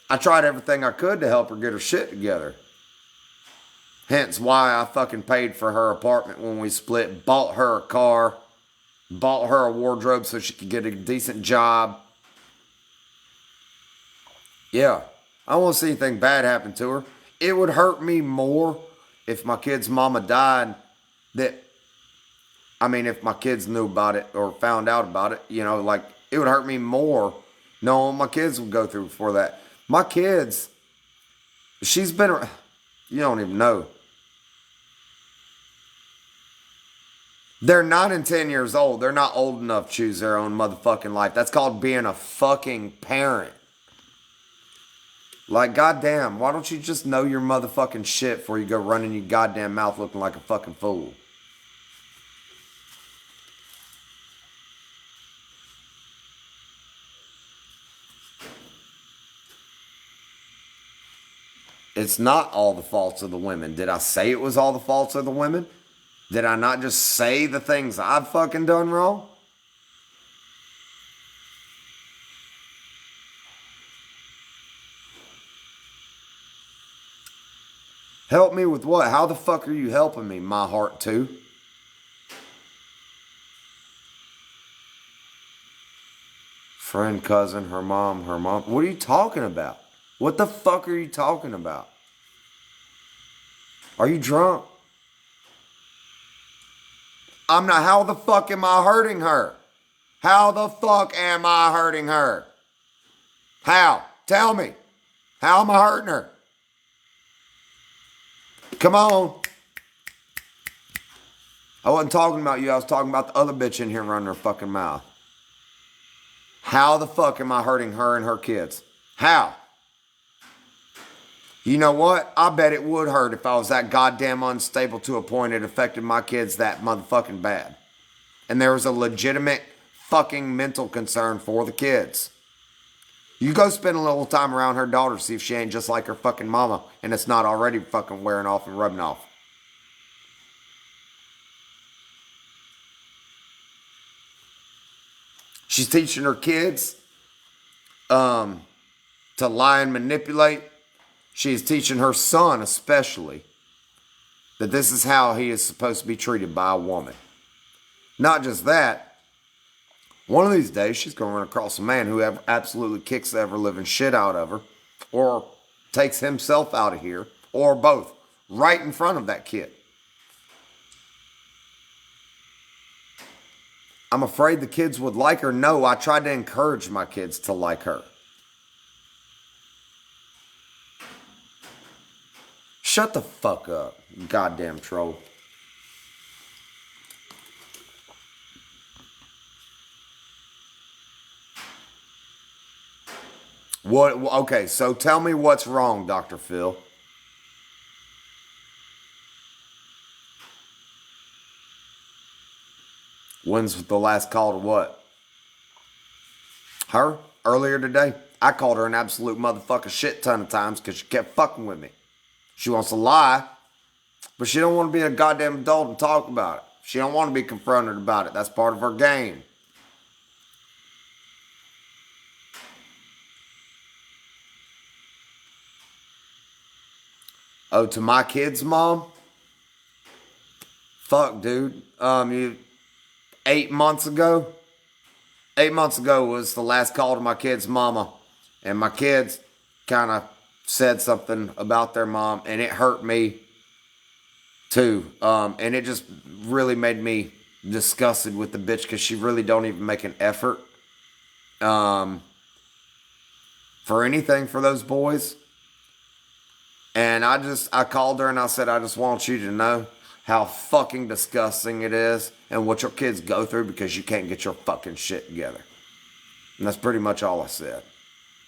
I tried everything I could to help her get her shit together. Hence why I fucking paid for her apartment when we split, bought her a car, bought her a wardrobe so she could get a decent job. Yeah, I don't want to see anything bad happen to her. It would hurt me more if my kid's mama died if my kids knew about it or found out about it, it would hurt me more knowing my kids would go through before that. My kids, she's been, you don't even know. They're 9 and 10 years old. They're not old enough to choose their own motherfucking life. That's called being a fucking parent. Like, goddamn, why don't you just know your motherfucking shit before you go running your goddamn mouth looking like a fucking fool? It's not all the faults of the women. Did I say it was all the faults of the women? Did I not just say the things I've fucking done wrong? Help me with what? How the fuck are you helping me, my heart too? Friend, cousin, her mom. What are you talking about? What the fuck are you talking about? Are you drunk? I'm not. How the fuck am I hurting her? How the fuck am I hurting her? How? Tell me. How am I hurting her? Come on. I wasn't talking about you. I was talking about the other bitch in here running her fucking mouth. How the fuck am I hurting her and her kids? How? You know what? I bet it would hurt if I was that goddamn unstable to a point it affected my kids that motherfucking bad. And there was a legitimate fucking mental concern for the kids. You go spend a little time around her daughter, see if she ain't just like her fucking mama and it's not already fucking wearing off and rubbing off. She's teaching her kids to lie and manipulate. She is teaching her son especially that this is how he is supposed to be treated by a woman. Not just that, one of these days she's going to run across a man who absolutely kicks the ever-living shit out of her or takes himself out of here or both right in front of that kid. I'm afraid the kids would like her. No, I tried to encourage my kids to like her. Shut the fuck up, you goddamn troll. What? Okay, so tell me what's wrong, Dr. Phil. When's the last call to what? Her? Earlier today? I called her an absolute motherfucking shit ton of times because she kept fucking with me. She wants to lie, but she don't want to be a goddamn adult and talk about it. She don't want to be confronted about it. That's part of her game. Oh, to my kid's mom? Fuck, dude. 8 months ago? 8 months ago was the last call to my kid's mama. And my kids kind of said something about their mom, and it hurt me too. And it just really made me disgusted with the bitch because she really don't even make an effort for anything for those boys. And I called her and I said, I just want you to know how fucking disgusting it is and what your kids go through because you can't get your fucking shit together. And that's pretty much all I said.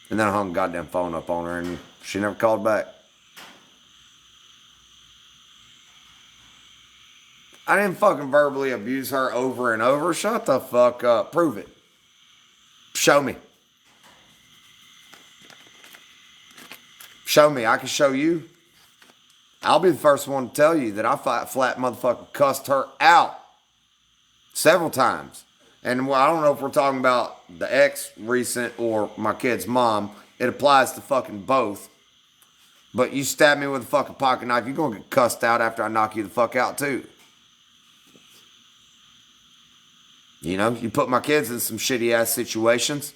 And then I hung the goddamn phone up on her and she never called back. I didn't fucking verbally abuse her over and over. Shut the fuck up. Prove it. Show me. Show me. I can show you. I'll be the first one to tell you that I flat motherfucker cussed her out several times. And I don't know if we're talking about the ex recent or my kid's mom. It applies to fucking both. But you stab me with a fucking pocket knife, you're going to get cussed out after I knock you the fuck out too. You know, you put my kids in some shitty ass situations.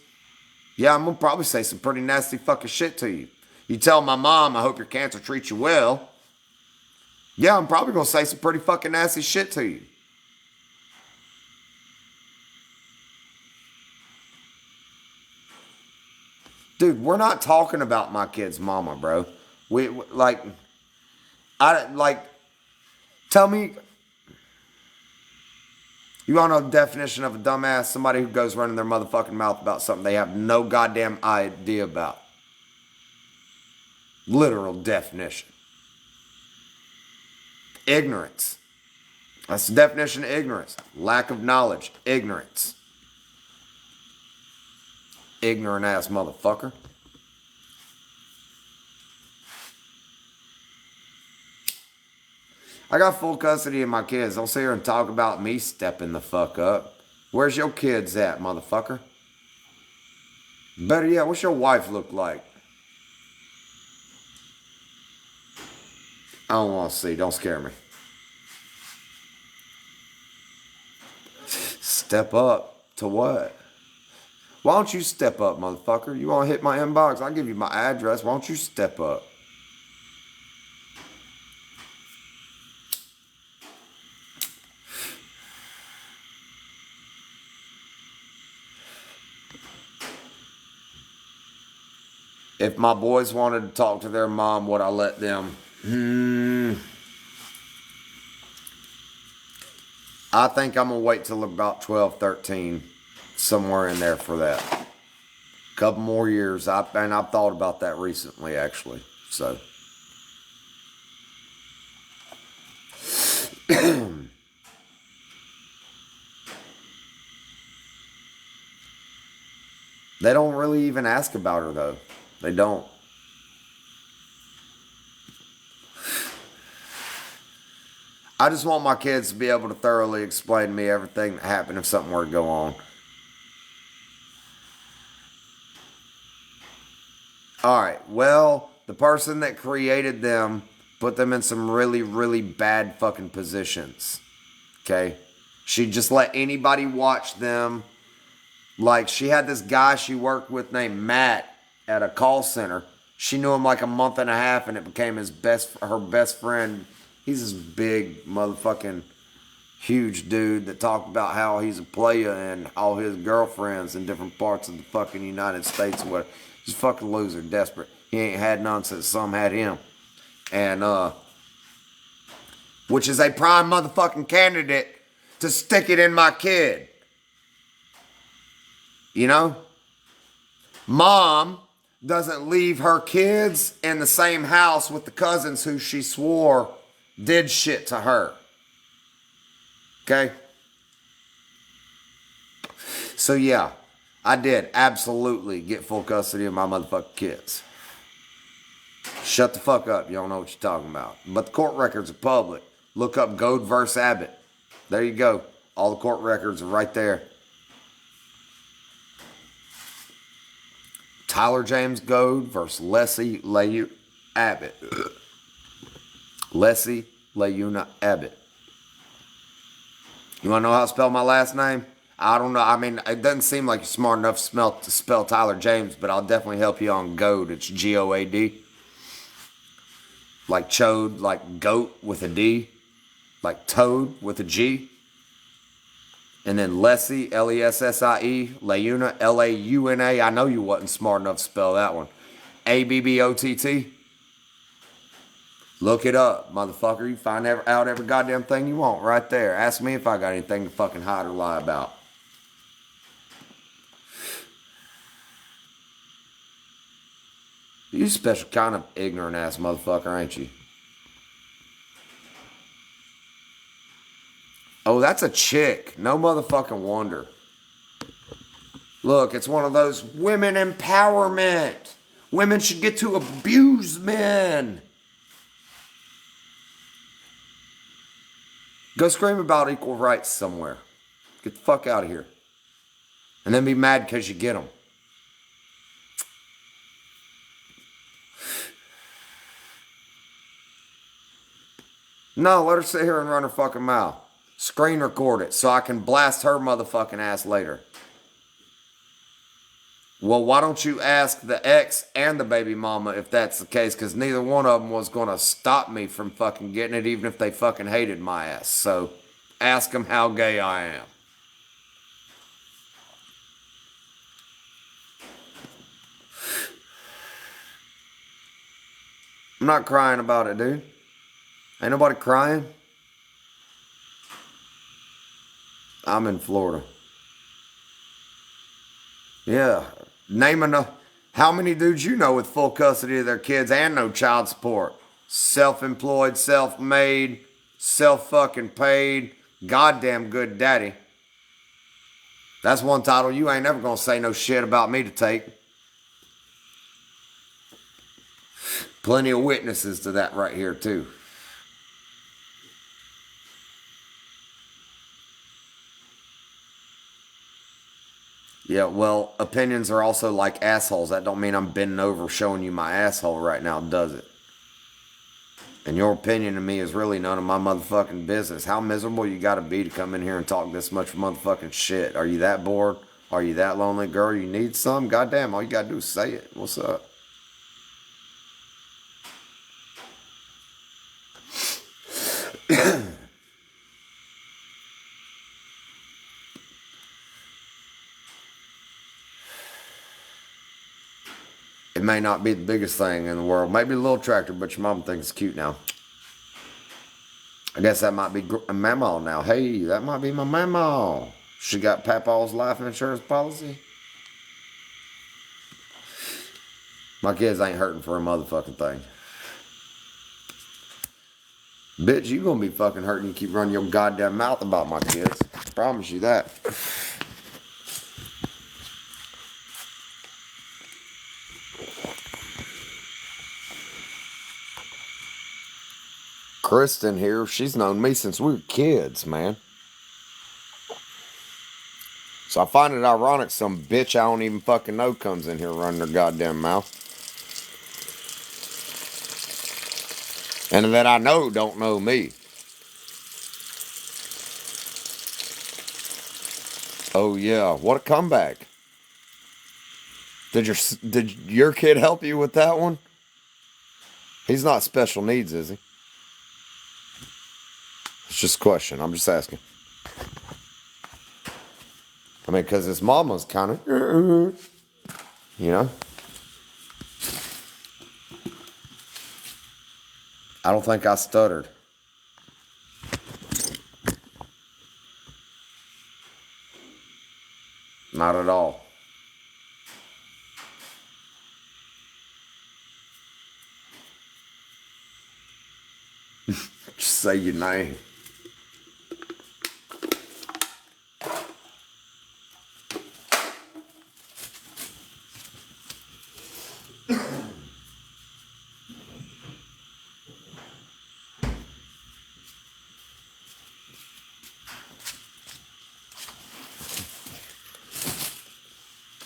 Yeah, I'm going to probably say some pretty nasty fucking shit to you. You tell my mom, I hope your cancer treats you well. Yeah, I'm probably going to say some pretty fucking nasty shit to you. Dude, we're not talking about my kid's mama, bro. Tell me, You want to know the definition of a dumbass? Somebody who goes running their motherfucking mouth about something they have no goddamn idea about. Literal definition. Ignorance. That's the definition of ignorance. Lack of knowledge. Ignorance. Ignorant ass motherfucker. I got full custody of my kids. Don't sit here and talk about me stepping the fuck up. Where's your kids at, motherfucker? Better yet, what's your wife look like? I don't want to see. Don't scare me. Step up to what? Why don't you step up, motherfucker? You want to hit my inbox? I'll give you my address. Why don't you step up? If my boys wanted to talk to their mom, would I let them? I think I'm going to wait till about 12, 13, somewhere in there for that. Couple more years. I've thought about that recently, actually. So. They don't really even ask about her, though. They don't. I just want my kids to be able to thoroughly explain to me everything that happened if something were to go on. Alright, well, the person that created them put them in some really, really bad fucking positions. Okay? She just let anybody watch them. Like, she had this guy she worked with named Matt at a call center. She knew him like a month and a half, and it became her best friend. He's this big motherfucking huge dude that talked about how he's a player and all his girlfriends in different parts of the fucking United States or whatever. He's a fucking loser, desperate. He ain't had none since some had him. And, which is a prime motherfucking candidate to stick it in my kid. You know? Mom doesn't leave her kids in the same house with the cousins who she swore did shit to her. Okay? So yeah, I did absolutely get full custody of my motherfucking kids. Shut the fuck up. You don't know what you're talking about. But the court records are public. Look up Goad versus Abbott. There you go. All the court records are right there. Tyler James Goad versus Leslie Abbott. Leslie Leuna Abbott. You want to know how to spell my last name? I don't know. I mean, it doesn't seem like you're smart enough to spell Tyler James, but I'll definitely help you on Goad. It's G-O-A-D. Like chode, like goat with a D. Like toad with a G. And then Lessie, L-E-S-S-I-E, Leuna, L-A-U-N-A. I know you wasn't smart enough to spell that one. A-B-B-O-T-T. Look it up, motherfucker. You find out every goddamn thing you want right there. Ask me if I got anything to fucking hide or lie about. You a special kind of ignorant ass motherfucker, ain't you? Oh, that's a chick. No motherfucking wonder. Look, it's one of those women empowerment. Women should get to abuse men. Go scream about equal rights somewhere. Get the fuck out of here. And then be mad because you get them. No, let her sit here and run her fucking mouth. Screen record it so I can blast her motherfucking ass later. Well, why don't you ask the ex and the baby mama if that's the case? Because neither one of them was going to stop me from fucking getting it, even if they fucking hated my ass. So, ask them how gay I am. I'm not crying about it, dude. Ain't nobody crying. I'm in Florida. Yeah. How many dudes you know with full custody of their kids and no child support? Self-employed, self-made, self-fucking paid, goddamn good daddy. That's one title you ain't never gonna say no shit about me to take. Plenty of witnesses to that right here, too. Yeah, well, opinions are also like assholes. That don't mean I'm bending over showing you my asshole right now, does it? And your opinion of me is really none of my motherfucking business. How miserable you gotta be to come in here and talk this much motherfucking shit? Are you that bored? Are you that lonely, girl? You need some? Goddamn, all you gotta do is say it. What's up? It may not be the biggest thing in the world. Maybe a little tractor, but your mom thinks it's cute now. I guess that might be a mama now. Hey, that might be my mama. She got Papa's life insurance policy. My kids ain't hurting for a motherfucking thing. Bitch, you gonna be fucking hurting. You keep running your goddamn mouth about my kids. Promise you that. Kristen here, she's known me since we were kids, man. So I find it ironic some bitch I don't even fucking know comes in here running her goddamn mouth. And that I know don't know me. Oh yeah, what a comeback. Did your kid help you with that one? He's not special needs, is he? It's just a question. I'm just asking. I mean, because his mama's kind of, you know? I don't think I stuttered. Not at all. Just say your name.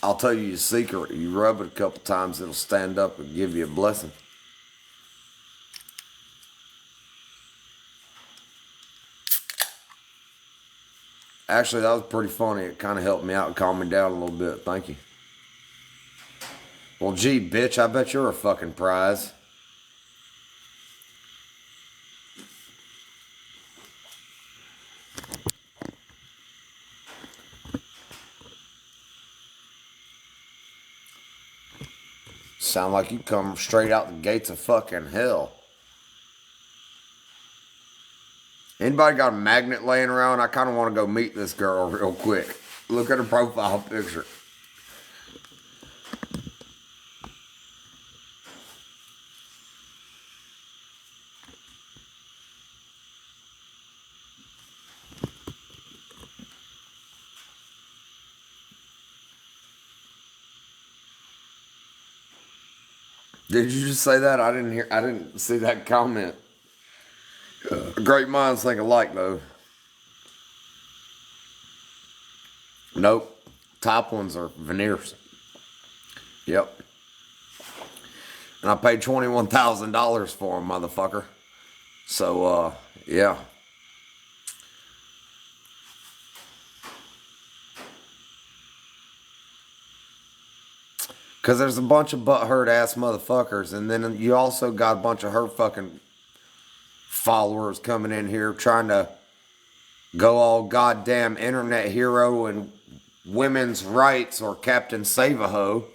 I'll tell you a secret. You rub it a couple times, it'll stand up and give you a blessing. Actually, that was pretty funny. It kind of helped me out and calmed me down a little bit. Thank you. Well, gee, bitch, I bet you're a fucking prize. Sound like you come straight out the gates of fucking hell. Anybody got a magnet laying around? I kind of want to go meet this girl real quick. Look at her profile picture. Did you just say that? I didn't hear. I didn't see that comment. Great minds think alike, though. Nope. Top ones are veneers. Yep. And I paid $21,000 for them, motherfucker. So, yeah. Because there's a bunch of butthurt ass motherfuckers, and then you also got a bunch of her fucking followers coming in here trying to go all goddamn internet hero and women's rights or Captain Save-A-Ho.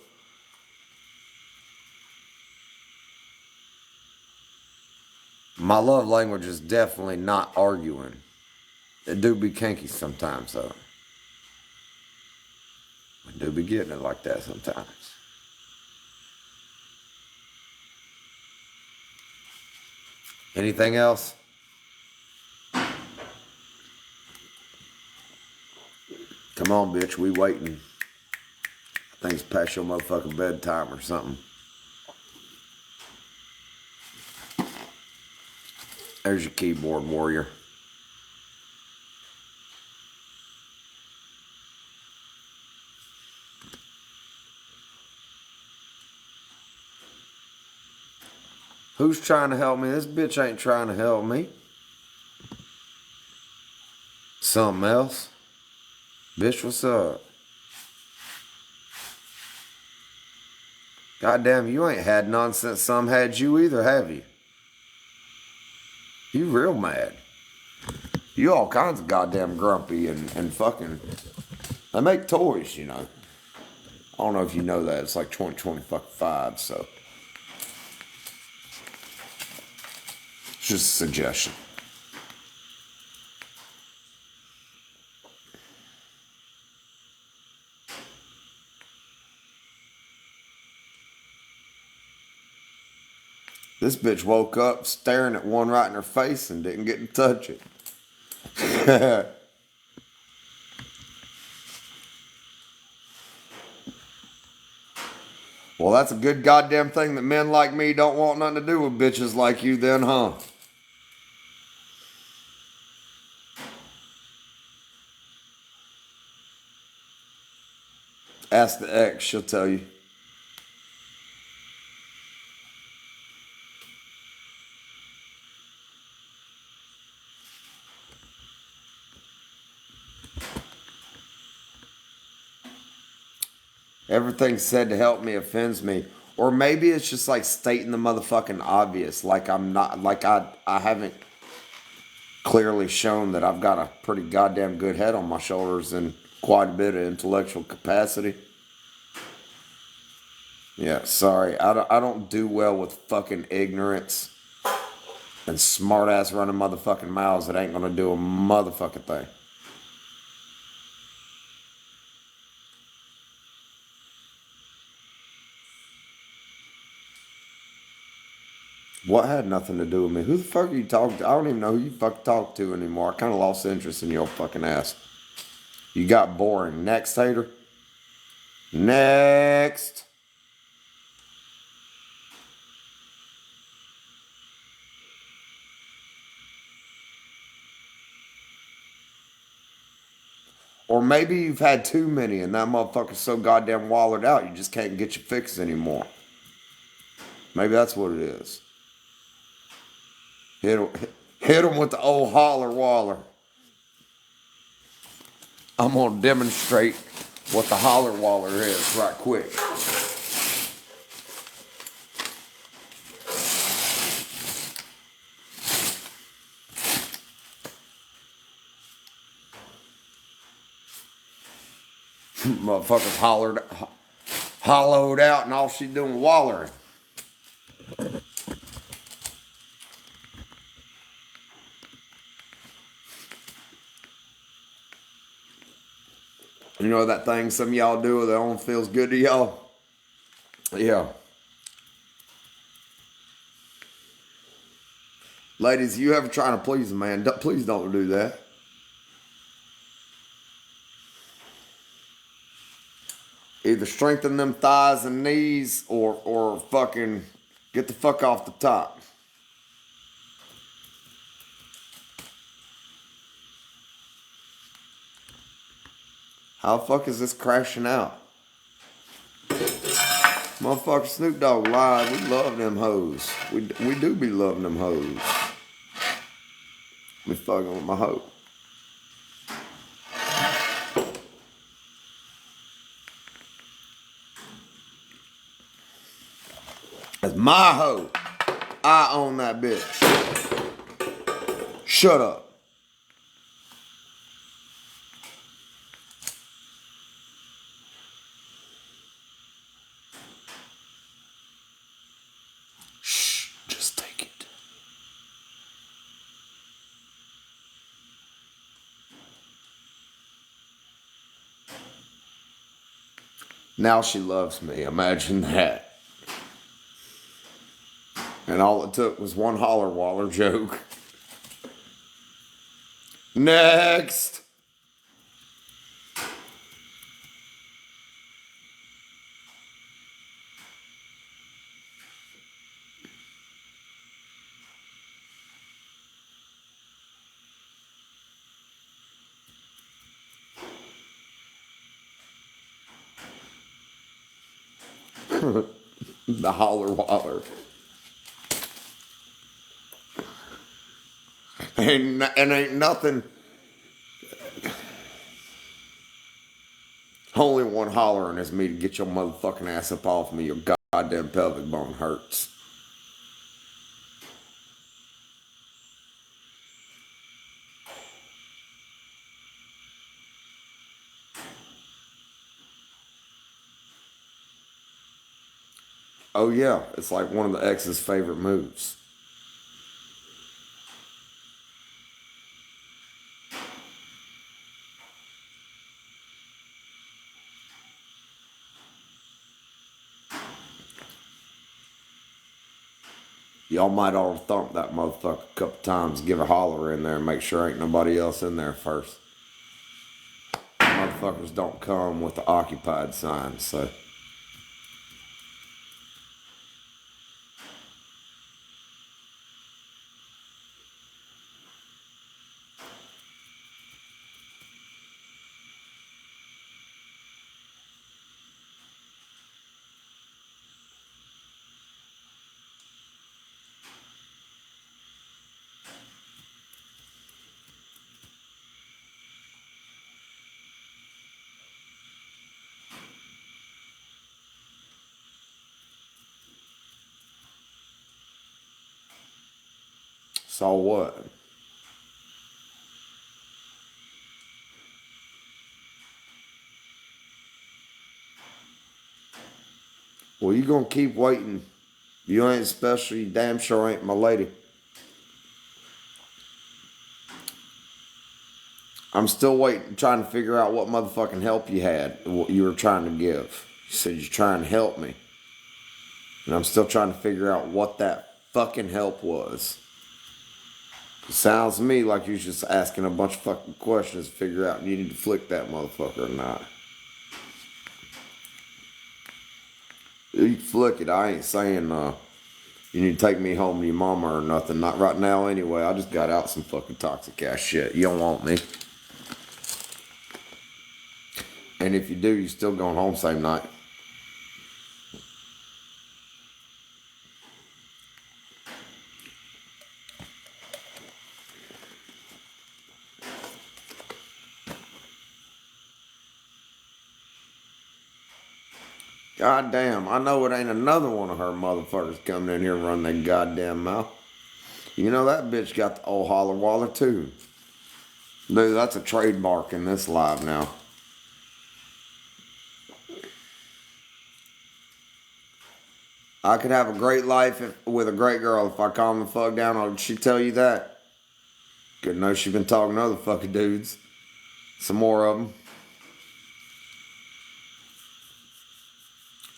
My love language is definitely not arguing. It do be kinky sometimes, though. I do be getting it like that sometimes. Anything else? Come on, bitch, we waiting. I think it's past your motherfucking bedtime or something. There's your keyboard warrior. Who's trying to help me? This bitch ain't trying to help me. Something else? Bitch, what's up? Goddamn, you ain't had none since some had you either, have you? You real mad. You all kinds of goddamn grumpy and fucking... They make toys, you know. I don't know if you know that. It's like 2025, so... It's just a suggestion. This bitch woke up staring at one right in her face and didn't get to touch it. Well, that's a good goddamn thing that men like me don't want nothing to do with bitches like you then, huh? Ask the ex, she'll tell you. Everything said to help me offends me. Or maybe it's just like stating the motherfucking obvious. Like I'm not, like I haven't clearly shown that I've got a pretty goddamn good head on my shoulders and quite a bit of intellectual capacity. Yeah, sorry. I don't do well with fucking ignorance and smart ass running motherfucking mouths that ain't gonna do a motherfucking thing. What had nothing to do with me? Who the fuck are you talking to? I don't even know who you fucking talk to anymore. I kind of lost interest in your fucking ass. You got boring. Next, hater. Next. Or maybe you've had too many and that motherfucker's so goddamn wallered out you just can't get your fix anymore. Maybe that's what it is. Hit him with the old holler waller. I'm going to demonstrate what the holler waller is right quick. Motherfuckers hollowed out and all she doing wallering. You know that thing some of y'all do that only feels good to y'all? Yeah. Ladies, you ever trying to please a man, please don't do that. Either strengthen them thighs and knees or fucking get the fuck off the top. How the fuck is this crashing out? Motherfucker Snoop Dogg lied. We love them hoes. We do be loving them hoes. Me fucking with my hoe. That's my hoe. I own that bitch. Shut up. Shh, just take it. Now she loves me. Imagine that. And all it took was one holler waller joke. Next. The holler waller. And ain't nothing. Only one hollering is me to get your motherfucking ass up off me. Your goddamn pelvic bone hurts. Oh yeah, it's like one of the ex's favorite moves. Y'all might ought to thump that motherfucker a couple times, give a holler in there, and make sure ain't nobody else in there first. Motherfuckers don't come with the occupied sign, so. So what? Well, you gonna keep waiting. You ain't special, you damn sure ain't my lady. I'm still waiting, trying to figure out what motherfucking help you had, what you were trying to give. You said you're trying to help me. And I'm still trying to figure out what that fucking help was. It sounds to me like you're just asking a bunch of fucking questions to figure out if you need to flick that motherfucker or not. You can flick it. I ain't saying you need to take me home to your mama or nothing. Not right now anyway. I just got out some fucking toxic ass shit. You don't want me. And if you do, you still going home same night. God damn, I know it ain't another one of her motherfuckers coming in here and running that goddamn mouth. You know that bitch got the old holler waller too. Dude, that's a trademark in this live now. I could have a great life with a great girl if I calm the fuck down. Or did she tell you that? Good know she been talking to other fucking dudes. Some more of them.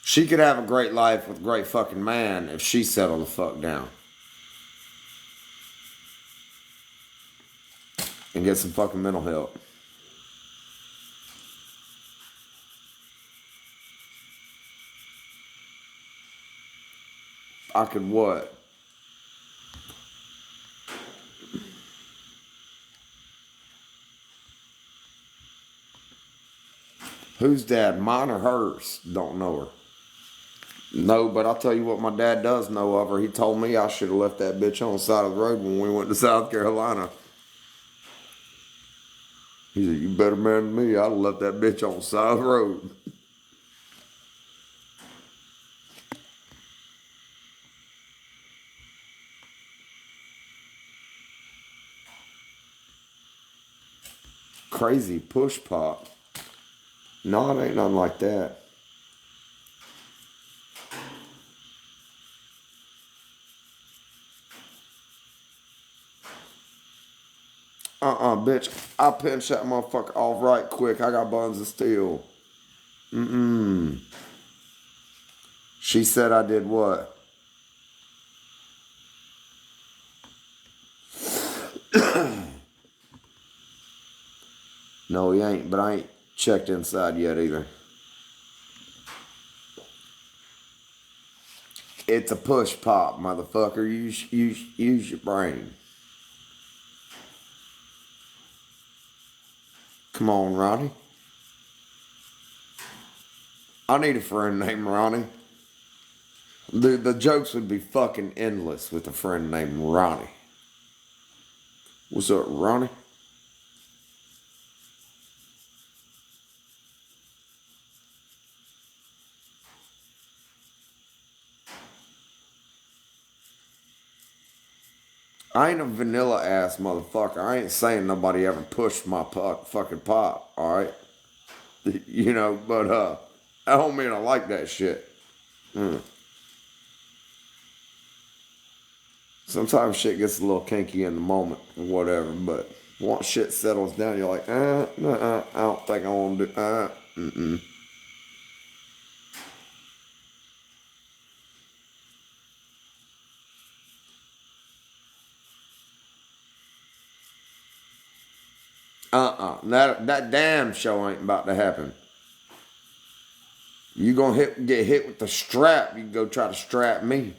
She could have a great life with a great fucking man if she settled the fuck down. And get some fucking mental help. I could what? Whose dad? Mine or hers? Don't know her. No, but I'll tell you what my dad does know of her. He told me I should have left that bitch on the side of the road when we went to South Carolina. He said, you better man than me. I'd have left that bitch on the side of the road. Crazy push pop. No, it ain't nothing like that. Bitch. I pinched that motherfucker off right quick. I got buns of steel. She said I did what? No, he ain't, but I ain't checked inside yet either. It's a push pop, motherfucker. Use your brain. Come on, Ronnie. I need a friend named Ronnie. The jokes would be fucking endless with a friend named Ronnie. What's up, Ronnie? I ain't a vanilla ass motherfucker. I ain't saying nobody ever pushed my fucking pop, alright? You know, but I don't mean I like that shit. Sometimes shit gets a little kinky in the moment or whatever, but once shit settles down, you're like, I don't think I want to do, That damn show ain't about to happen. You gonna get hit with the strap, you can go try to strap me.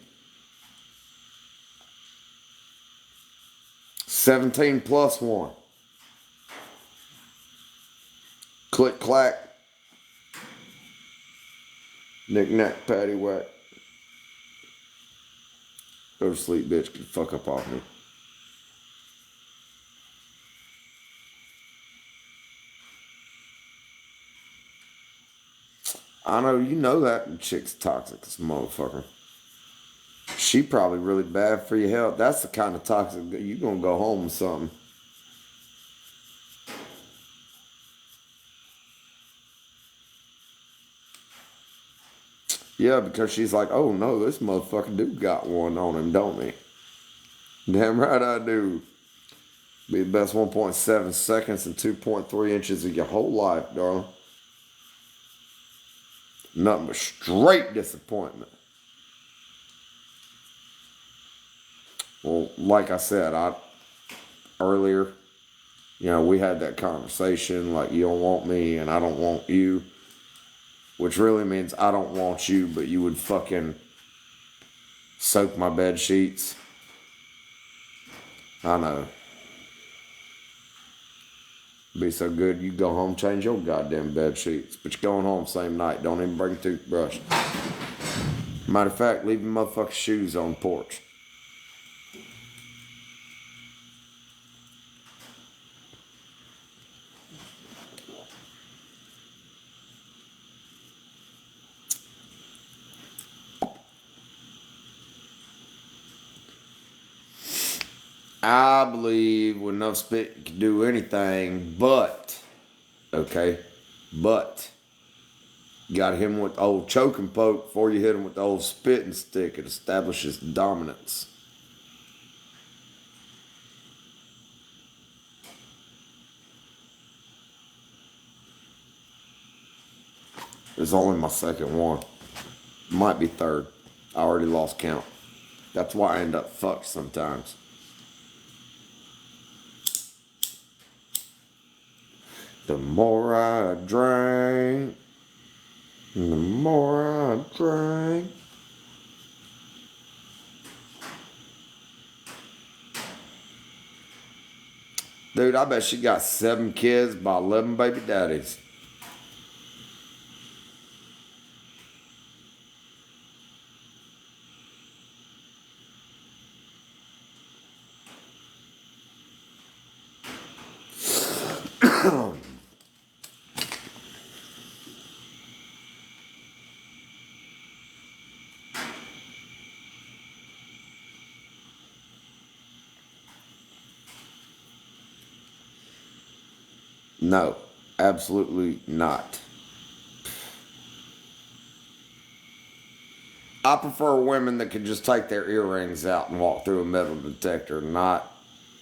17 plus 1. Click clack. Knick knack patty whack. Go to sleep, bitch. Get the fuck up off me. I know you know that chick's toxic as a motherfucker. She probably really bad for your health. That's the kind of toxic that you gonna go home with something. Yeah, because she's like, oh no, this motherfucker do got one on him, don't he? Damn right I do. Be the best 1.7 seconds and 2.3 inches of your whole life, darling. Nothing but straight disappointment. Well, like I said, earlier, we had that conversation, like you don't want me and I don't want you, which really means I don't want you, but you would fucking soak my bed sheets. I know. Be so good you go home, change your goddamn bed sheets, but you're going home same night. Don't even bring a toothbrush. Matter of fact, leave your motherfucking shoes on the porch. I believe with enough spit you can do anything, okay, but you gotta hit him with the old choke and poke before you hit him with the old spitting stick. It establishes dominance. It's only my second one. Might be third. I already lost count. That's why I end up fucked sometimes. The more I drank, the more I drank. Dude, I bet she got 7 kids by 11 baby daddies. No, absolutely not. I prefer women that can just take their earrings out and walk through a metal detector, not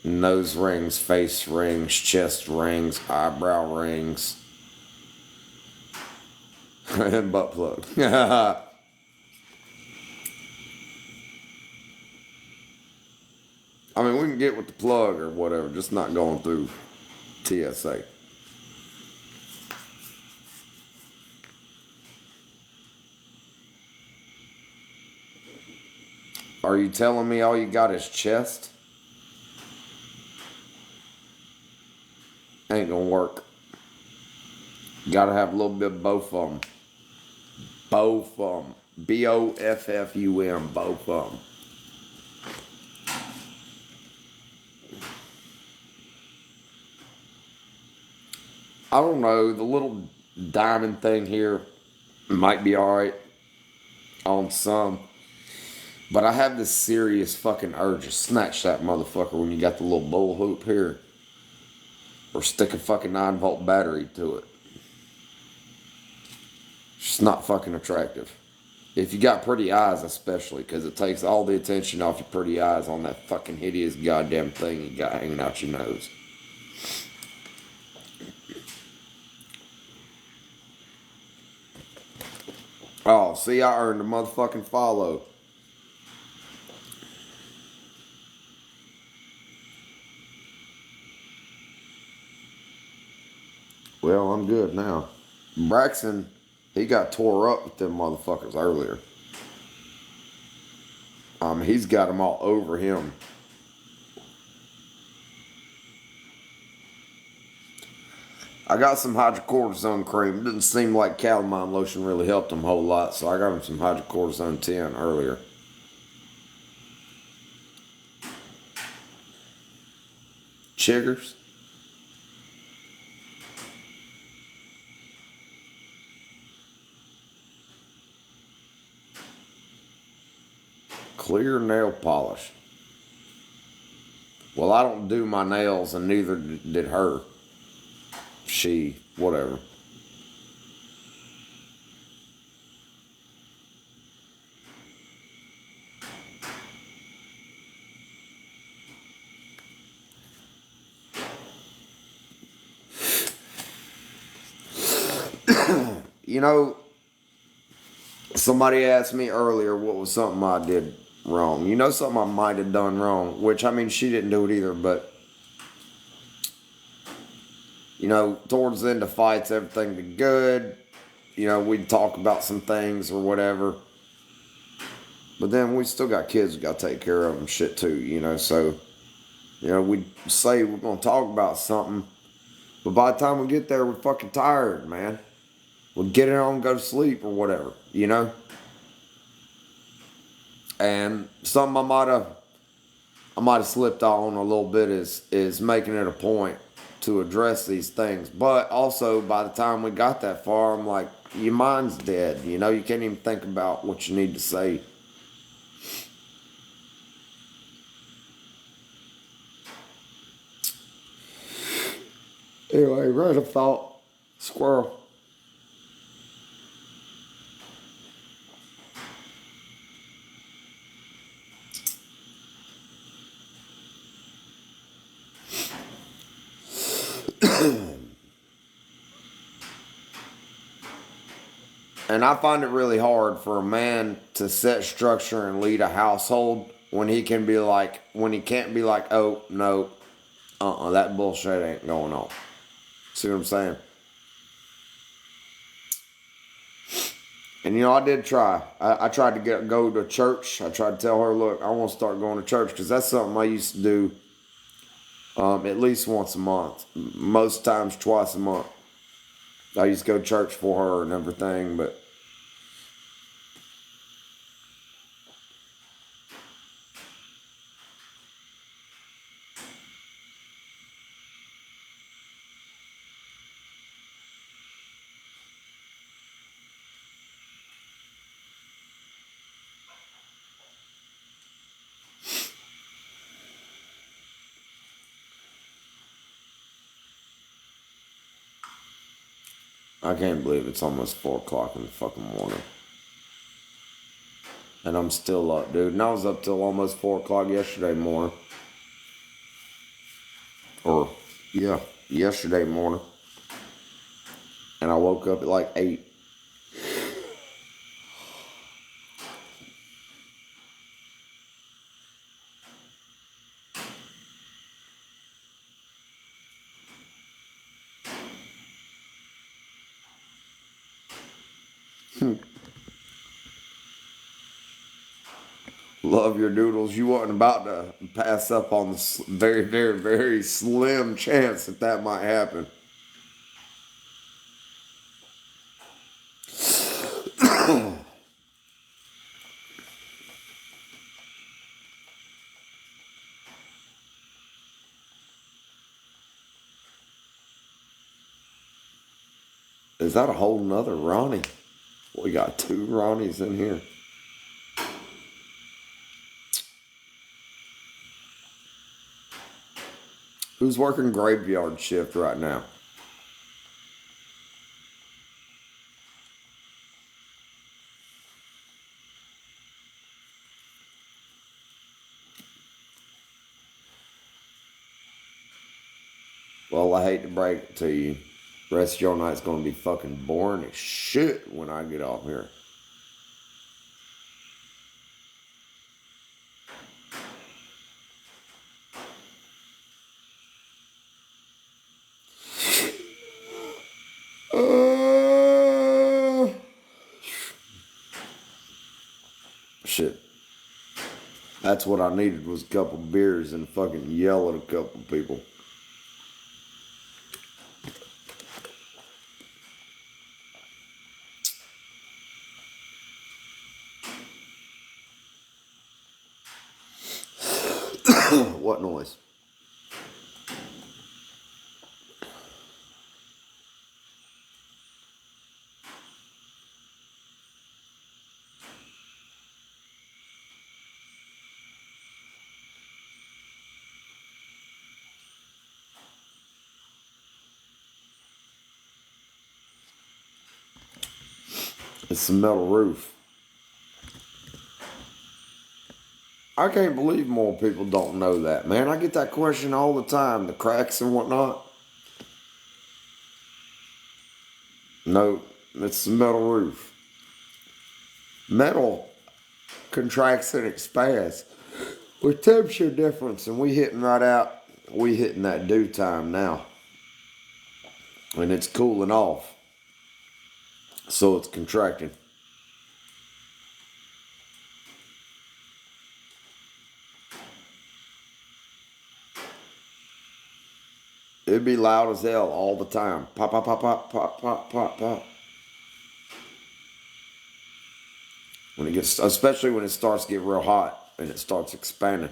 nose rings, face rings, chest rings, eyebrow rings. And butt plug. I mean, we can get with the plug or whatever, just not going through TSA. Are you telling me all you got is chest? Ain't gonna work. Gotta have a little bit of both of them. Both of them. BOFFUM, both of them. I don't know, the little diamond thing here might be alright on some. But I have this serious fucking urge to snatch that motherfucker when you got the little bull hoop here. Or stick a fucking 9-volt battery to it. It's just not fucking attractive. If you got pretty eyes especially, because it takes all the attention off your pretty eyes on that fucking hideous goddamn thing you got hanging out your nose. Oh, see, I earned a motherfucking follow. Well, I'm good now. Braxton, he got tore up with them motherfuckers earlier. He's got them all over him. I got some hydrocortisone cream. It didn't seem like calamine lotion really helped him a whole lot, so I got him some hydrocortisone 10 earlier. Chiggers? Clear nail polish. Well, I don't do my nails, and neither did her. She, whatever. You know, somebody asked me earlier what was something I did wrong. You know, something I might have done wrong, which, I mean, she didn't do it either, but, you know, towards the end of fights, everything be good. You know, we'd talk about some things or whatever. But then we still got kids we got to take care of and shit too, you know, so, you know, we'd say we're going to talk about something, but by the time we get there, we're fucking tired, man. We'll get it on and go to sleep or whatever, you know? And something I might have slipped on a little bit is making it a point to address these things. But also, by the time we got that far, I'm like, your mind's dead. You know, you can't even think about what you need to say. Anyway, right of thought, squirrel. And I find it really hard for a man to set structure and lead a household when he can't be like, oh, no, that bullshit ain't going on. See what I'm saying? And you know, I did try. I tried to go to church. I tried to tell her, look, I want to start going to church because that's something I used to do at least once a month. Most times twice a month. I used to go to church for her and everything, but I can't believe it's almost 4 o'clock in the fucking morning. And I'm still up, dude. And I was up till almost 4 o'clock yesterday morning. Or, yeah, yesterday morning. And I woke up at like 8. Love your doodles. You wasn't about to pass up on the very, very, very slim chance that that might happen. Is that a whole nother Ronnie? We got two Ronnies in here. Who's working graveyard shift right now? Well, I hate to break it to you. The rest of your night's gonna be fucking boring as shit when I get off here. Shit. That's what I needed was a couple beers and fucking yell at a couple people. What noise? It's the metal roof. I can't believe more people don't know that, man. I get that question all the time, the cracks and whatnot. No, it's the metal roof. Metal contracts and expands with temperature difference, and we hitting right out. We hitting that due time now, and it's cooling off, so it's contracting. It'd be loud as hell all the time. Pop, pop, pop, pop, pop, pop, pop, pop. When it gets, especially when it starts to get real hot and it starts expanding.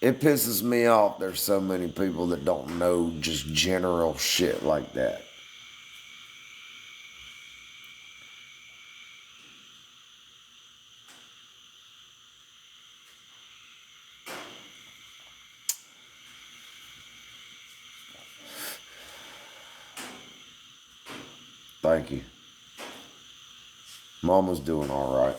It pisses me off there's so many people that don't know just general shit like that. Thank you. Mama's doing all right.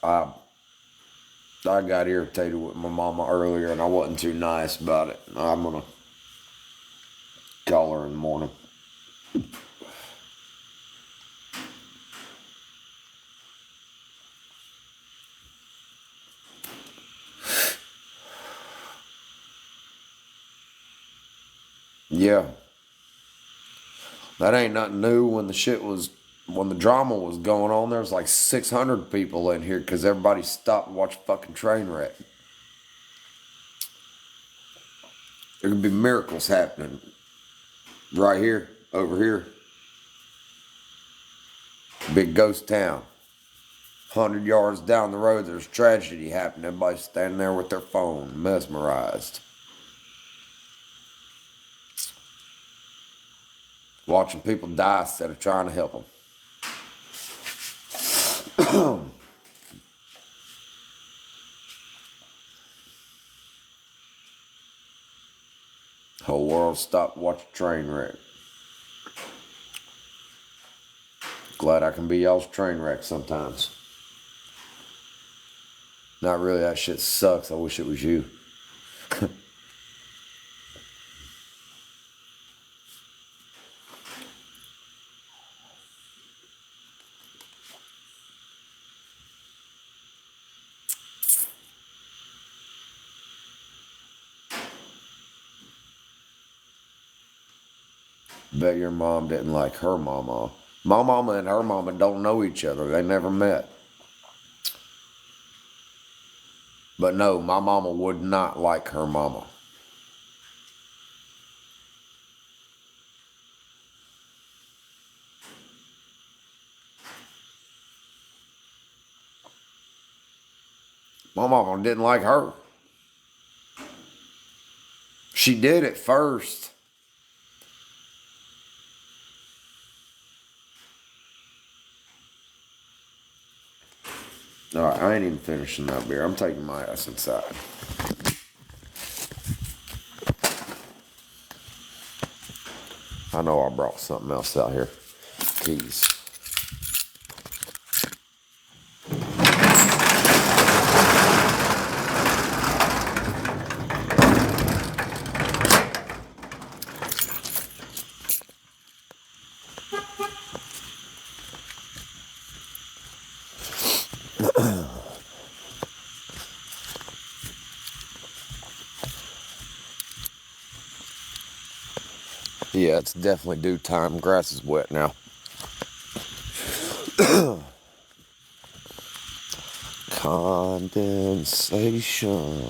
I I got irritated with my mama earlier and I wasn't too nice about it. I'm gonna call her in the morning. Yeah. That ain't nothing new. When the drama was going on, there was like 600 people in here because everybody stopped to watch a fucking train wreck. There could be miracles happening right here, over here. Big ghost town. 100 yards down the road, there's tragedy happening. Everybody's standing there with their phone, mesmerized. Watching people die instead of trying to help them. Whole world stopped to watch a train wreck. Glad I can be y'all's train wreck sometimes. Not really, that shit sucks. I wish it was you. Bet your mom didn't like her mama. My mama and her mama don't know each other. They never met. But no, my mama would not like her mama. My mama didn't like her. She did at first. All right, I ain't even finishing that beer. I'm taking my ass inside. I know I brought something else out here. Keys. Yeah, it's definitely due time. Grass is wet now. Condensation.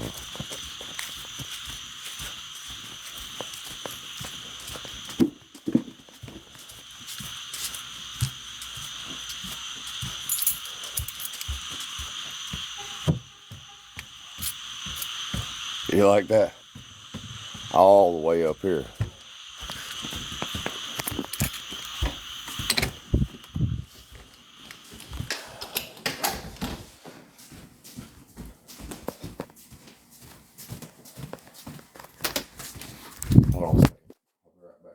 You like that? All the way up here. Hold on a second. I'll be right back.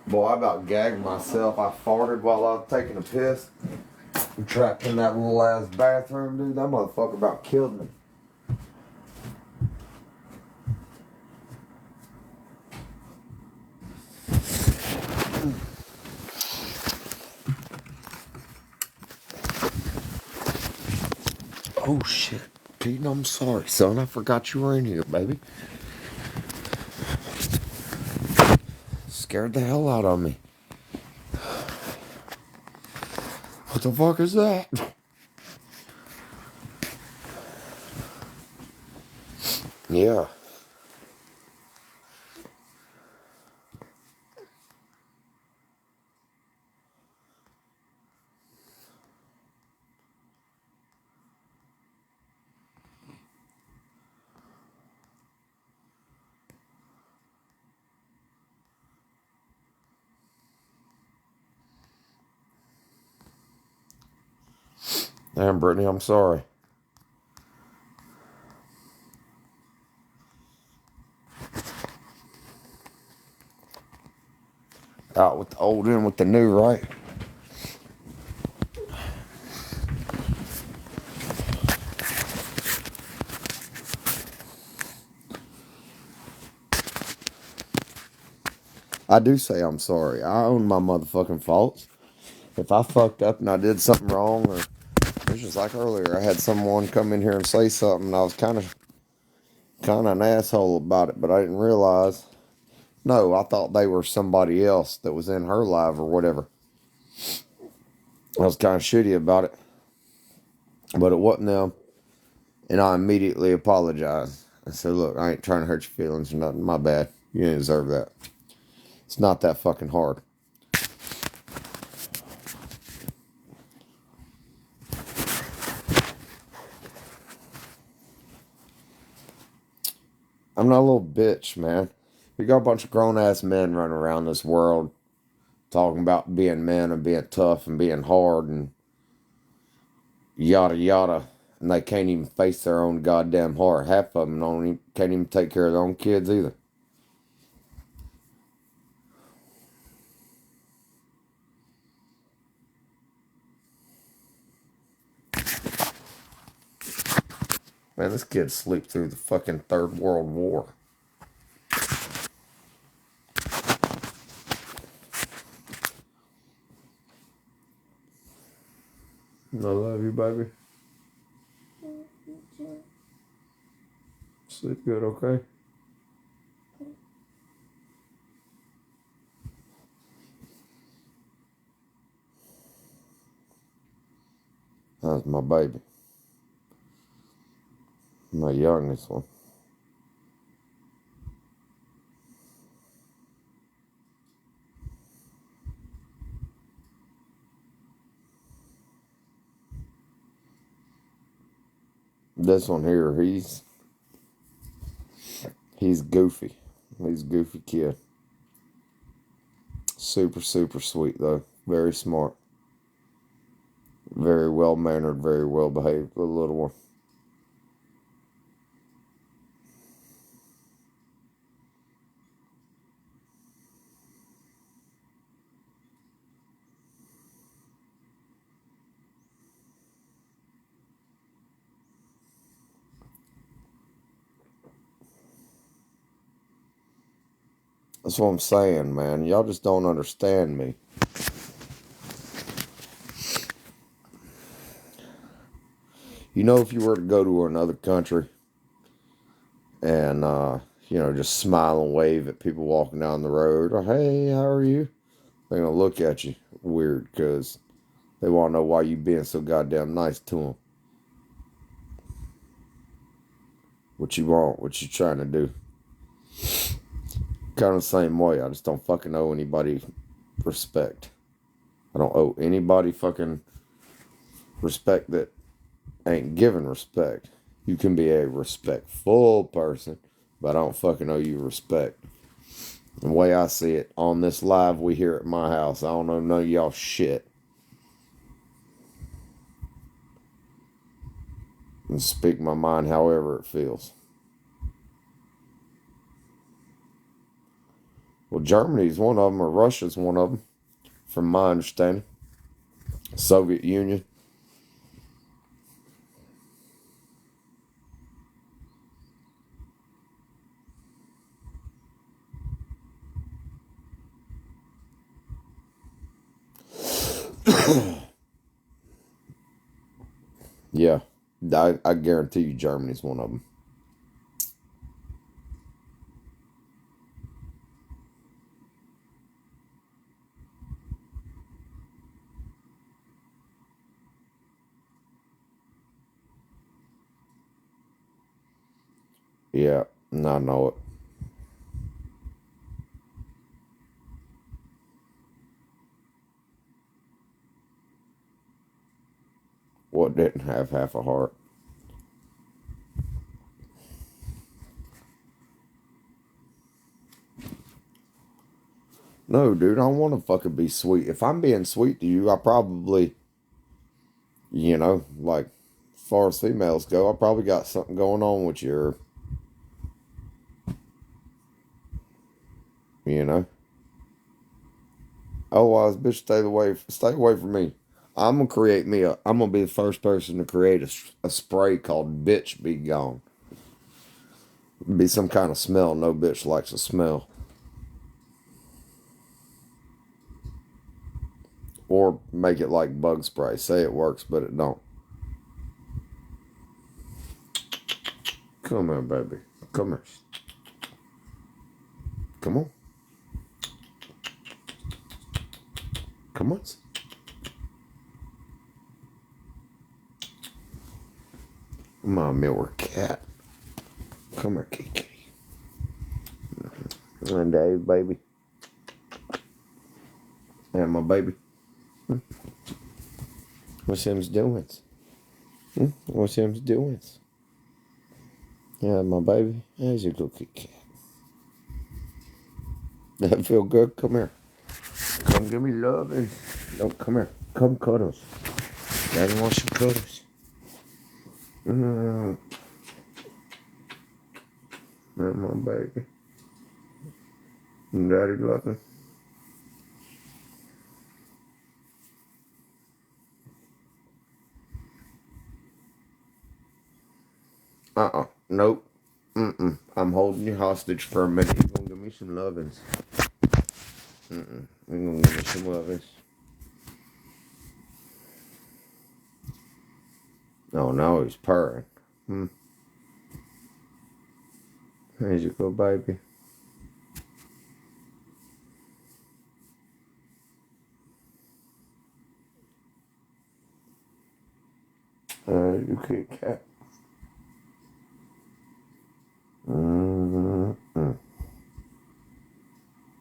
Boy, I about gagged myself. I farted while I was taking a piss. I'm trapped in that little ass bathroom, dude. That motherfucker about killed me. Oh shit, Pete, I'm sorry, son. I forgot you were in here, baby. Scared the hell out of me. What the fuck is that? Yeah. Damn, Brittany, I'm sorry. Out with the old, in with the new, right? I do say I'm sorry. I own my motherfucking faults. If I fucked up and I did something wrong, or it's just like earlier, I had someone come in here and say something, and I was kind of an asshole about it, but I didn't realize. No, I thought they were somebody else that was in her live or whatever. I was kind of shitty about it, but it wasn't them, and I immediately apologized. I said, "Look, I ain't trying to hurt your feelings or nothing. My bad. You didn't deserve that. It's not that fucking hard." I'm not a little bitch, man. We got a bunch of grown ass men running around this world talking about being men and being tough and being hard and yada yada. And they can't even face their own goddamn heart. Half of them can't even take care of their own kids either. Man, this kid sleep through the fucking Third World War. I love you, baby. Sleep good, okay? That's my baby. My youngest one. This one here, he's goofy. He's a goofy kid. Super, super sweet though. Very smart. Very well mannered, very well behaved. The little one. That's what I'm saying, man. Y'all just don't understand me. You know, if you were to go to another country and, just smile and wave at people walking down the road, or hey, how are you? They're going to look at you weird because they want to know why you being so goddamn nice to them. What you want, what you trying to do. Kind of the same way. I just don't fucking owe anybody respect. I don't owe anybody fucking respect that ain't giving respect. You can be a respectful person, but I don't fucking owe you respect. The way I see it, on this live we here at my house, I don't know none of y'all shit. And speak my mind however it feels. Well, Germany's one of them, or Russia's one of them, from my understanding. Soviet Union. Yeah, I guarantee you Germany's one of them. Yeah, I know it. What didn't have half a heart? No, dude, I don't want to fucking be sweet. If I'm being sweet to you, I probably, like, as far as females go, I probably got something going on with you, you know. Otherwise, bitch, stay away from me. I'm gonna be the first person to create a spray called "Bitch Be Gone." It'd be some kind of smell no bitch likes to smell. Or make it like bug spray. Say it works, but it don't. Come here, baby. Come here. Come on. Come on. Come on, Miller cat. Come here, kitty. And Dave, baby. And my baby. What's him's doing? What's him's doing? Yeah, my baby. There's your good cat. That feel good? Come here. Come give me love. Don't come here. Come cuddles. Daddy wants some cuddles. Mm. That's my baby. Daddy loves him. Nope. I'm holding you hostage for a minute. You're gonna give me some lovins. You're gonna give me some lovins. Oh, no, he's purring. There you go, baby. You cute cat.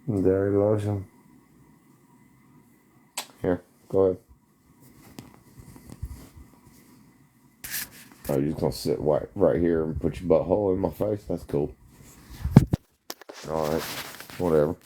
Daddy loves him. Here, go ahead. Oh, you're just gonna sit right here and put your butthole in my face? That's cool. Alright, whatever.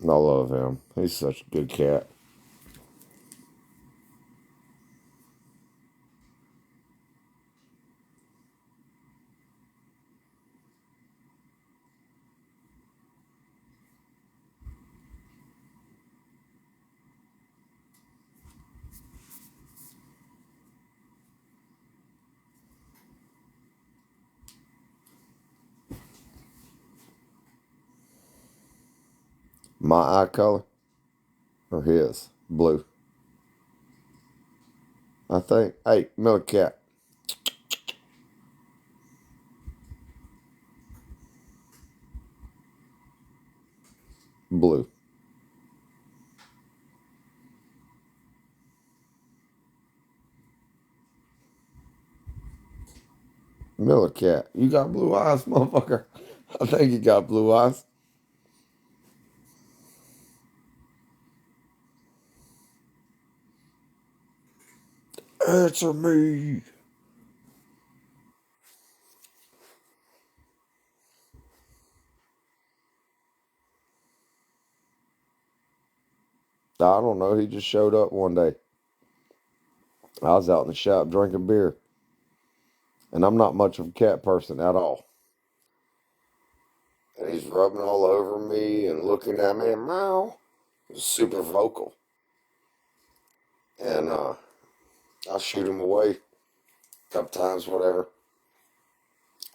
I love him. He's such a good cat. My eye color or his? Blue. I think. Hey, milk cat. Blue. Miller cat. You got blue eyes, motherfucker. I think you got blue eyes. Answer me. I don't know. He just showed up one day. I was out in the shop drinking beer. And I'm not much of a cat person at all. And he's rubbing all over me and looking at me and meow. He's super vocal. And I shoot him away a couple times, whatever.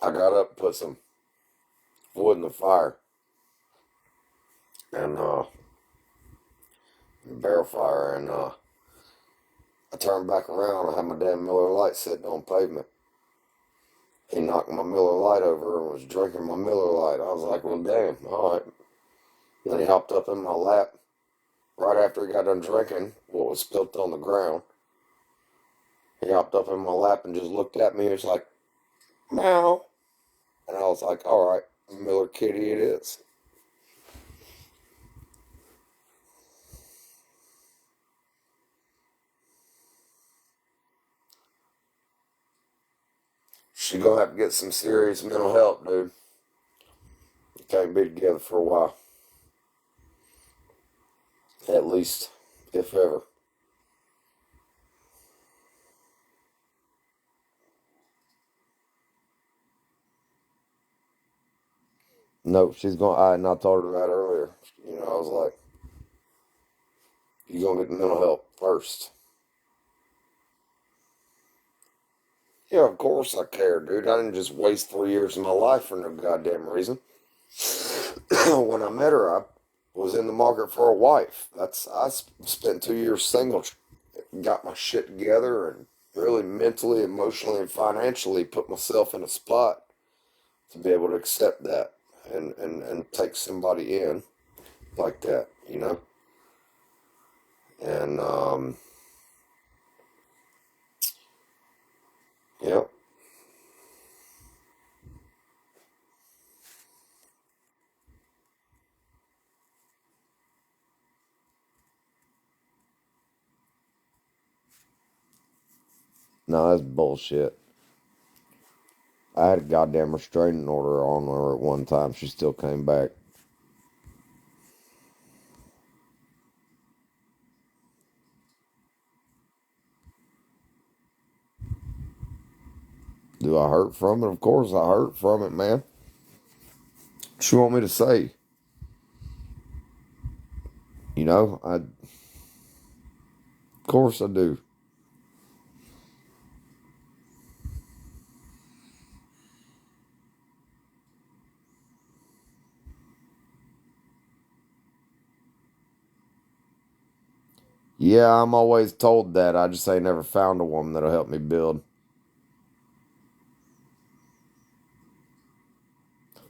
I got up and put some wood in the fire. And barrel fire. And I turned back around. I had my damn Miller Lite sitting on pavement. He knocked my Miller Lite over and was drinking my Miller Lite. I was like, well, damn, all right. And then he hopped up in my lap right after he got done drinking what was spilt on the ground. He hopped up in my lap and just looked at me. He was like, meow. And I was like, all right, Miller Kitty it is. She gonna have to get some serious mental help, dude. Can't be together for a while. At least, if ever. Nope, she's going. And I told her that earlier. I was like, "You gonna get the mental help first." Yeah, of course I care, dude. I didn't just waste 3 years of my life for no goddamn reason. When I met her, I was in the market for a wife. I spent 2 years single, got my shit together, and really mentally, emotionally, and financially put myself in a spot to be able to accept that and take somebody in like that. And yeah, no, that's bullshit. I had a goddamn restraining order on her at one time. She still came back. Do I hurt from it? Of course I hurt from it, man. What you want me to say? Of course I do. Yeah, I'm always told that. I just ain't never found a woman that'll help me build.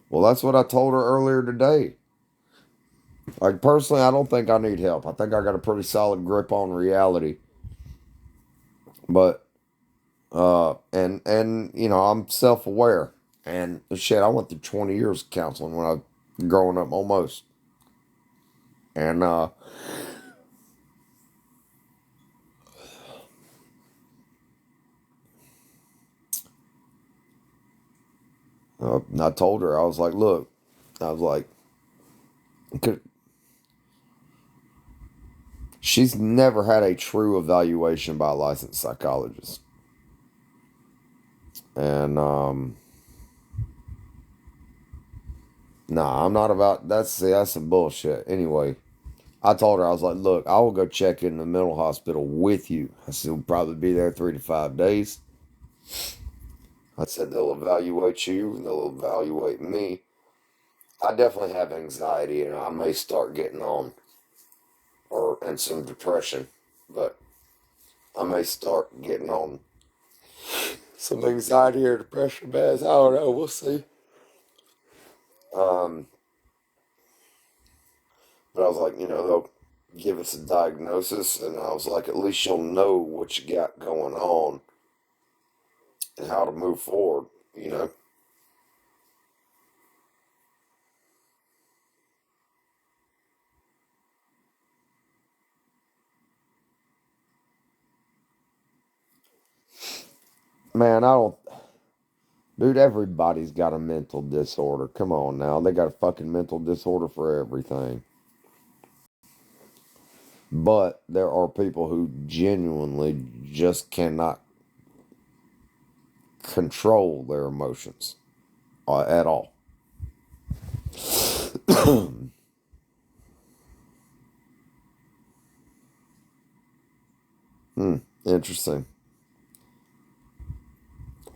Well, that's what I told her earlier today. Like, personally, I don't think I need help. I think I got a pretty solid grip on reality. But, I'm self aware. And shit, I went through 20 years of counseling when I was growing up almost. And, I told her, I was like, look, I was like, she's never had a true evaluation by a licensed psychologist. And, nah, I'm not about, that's some bullshit. Anyway, I told her, I was like, look, I will go check in the mental hospital with you. I said, we'll probably be there 3 to 5 days. I said, they'll evaluate you and they'll evaluate me. I definitely have anxiety and I may start getting on and some depression, but I may start getting on some anxiety or depression meds. I don't know. We'll see. Um, but I was like, they'll give us a diagnosis, and I was like, at least you'll know what you got going on and how to move forward. You know, man, I don't, dude. Everybody's got a mental disorder. Come on now, they got a fucking mental disorder for everything. But there are people who genuinely just cannot control their emotions at all. Hmm, interesting.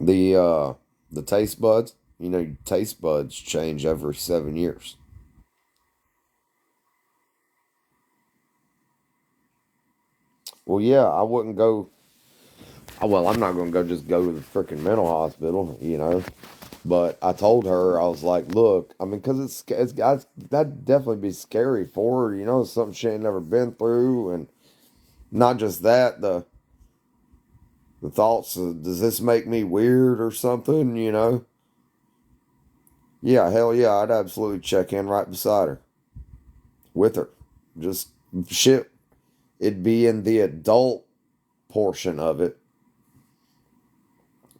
The uh the taste buds, taste buds change every 7 years. Well, yeah, I wouldn't go. Well, I'm not going to go to the freaking mental hospital. But I told her, I was like, look, I mean, because that'd definitely be scary for her, something she ain't never been through, and not just that, the thoughts of, does this make me weird or something? Yeah, hell yeah, I'd absolutely check in right beside her, with her, just shit. It'd be in the adult portion of it.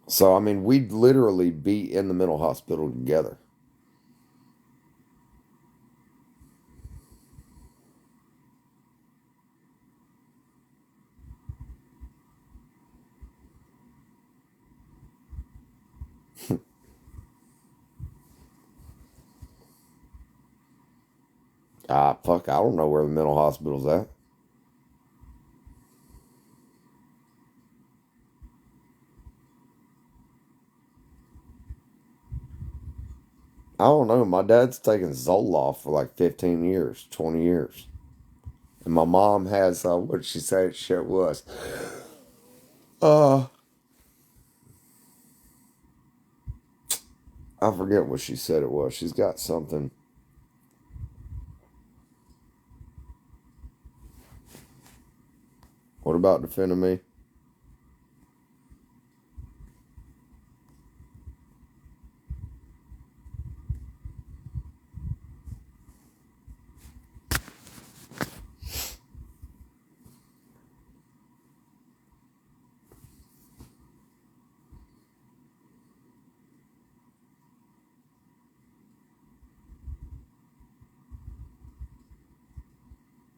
So, I mean, we'd literally be in the mental hospital together. Fuck, I don't know where the mental hospital's at. I don't know. My dad's taken Zoloft for like 15 years, 20 years. And my mom has, what did she say shit was? Uh, I forget what she said it was. She's got something. What about defending me?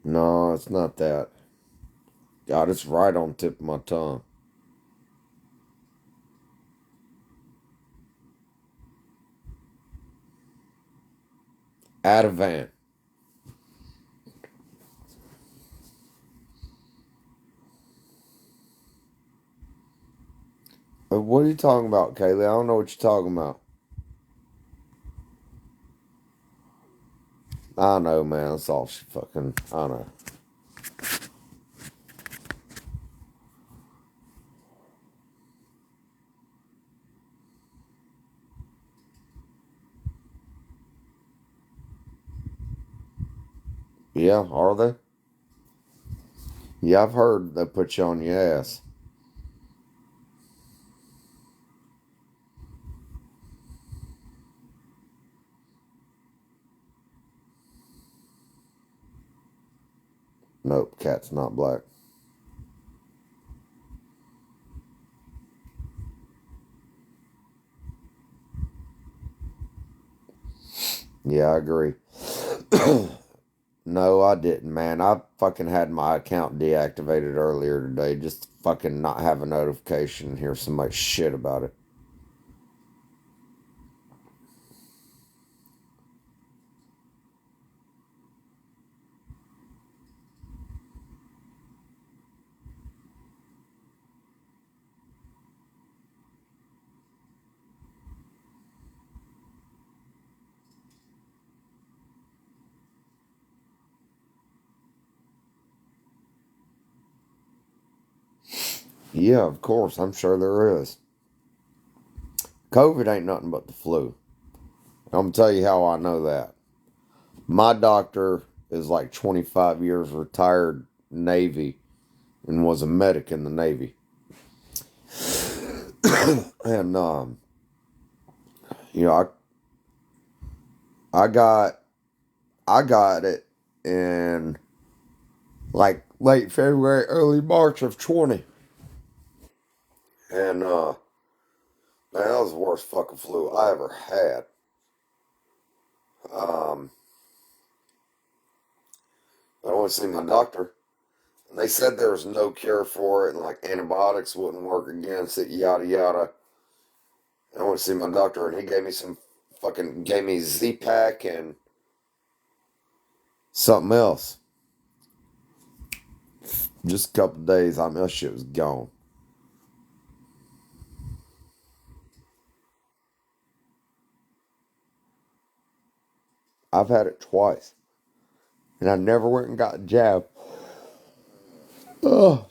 No, it's not that. God, it's right on the tip of my tongue. Ativan. What are you talking about, Kaylee? I don't know what you're talking about. I know, man. That's all she fucking. I know. Yeah, are they? Yeah, I've heard they put you on your ass. Nope, cat's not black. Yeah, I agree. No, I didn't, man. I fucking had my account deactivated earlier today. Just to fucking not have a notification and hear so much shit about it. Yeah, of course. I'm sure there is. COVID ain't nothing but the flu. I'm gonna tell you how I know that. My doctor is like 25 years retired Navy and was a medic in the Navy. And you know, I got I got it in like late February, early March of 20. And man, that was the worst fucking flu I ever had. Um, I went to see my doctor, and they said there was no cure for it, and like antibiotics wouldn't work against it, yada yada. And I went to see my doctor, and he gave me some fucking gave me Z-Pack and something else. Just a couple of days, I mean, that shit was gone. I've had it twice, and I never went and got a jab. Oh,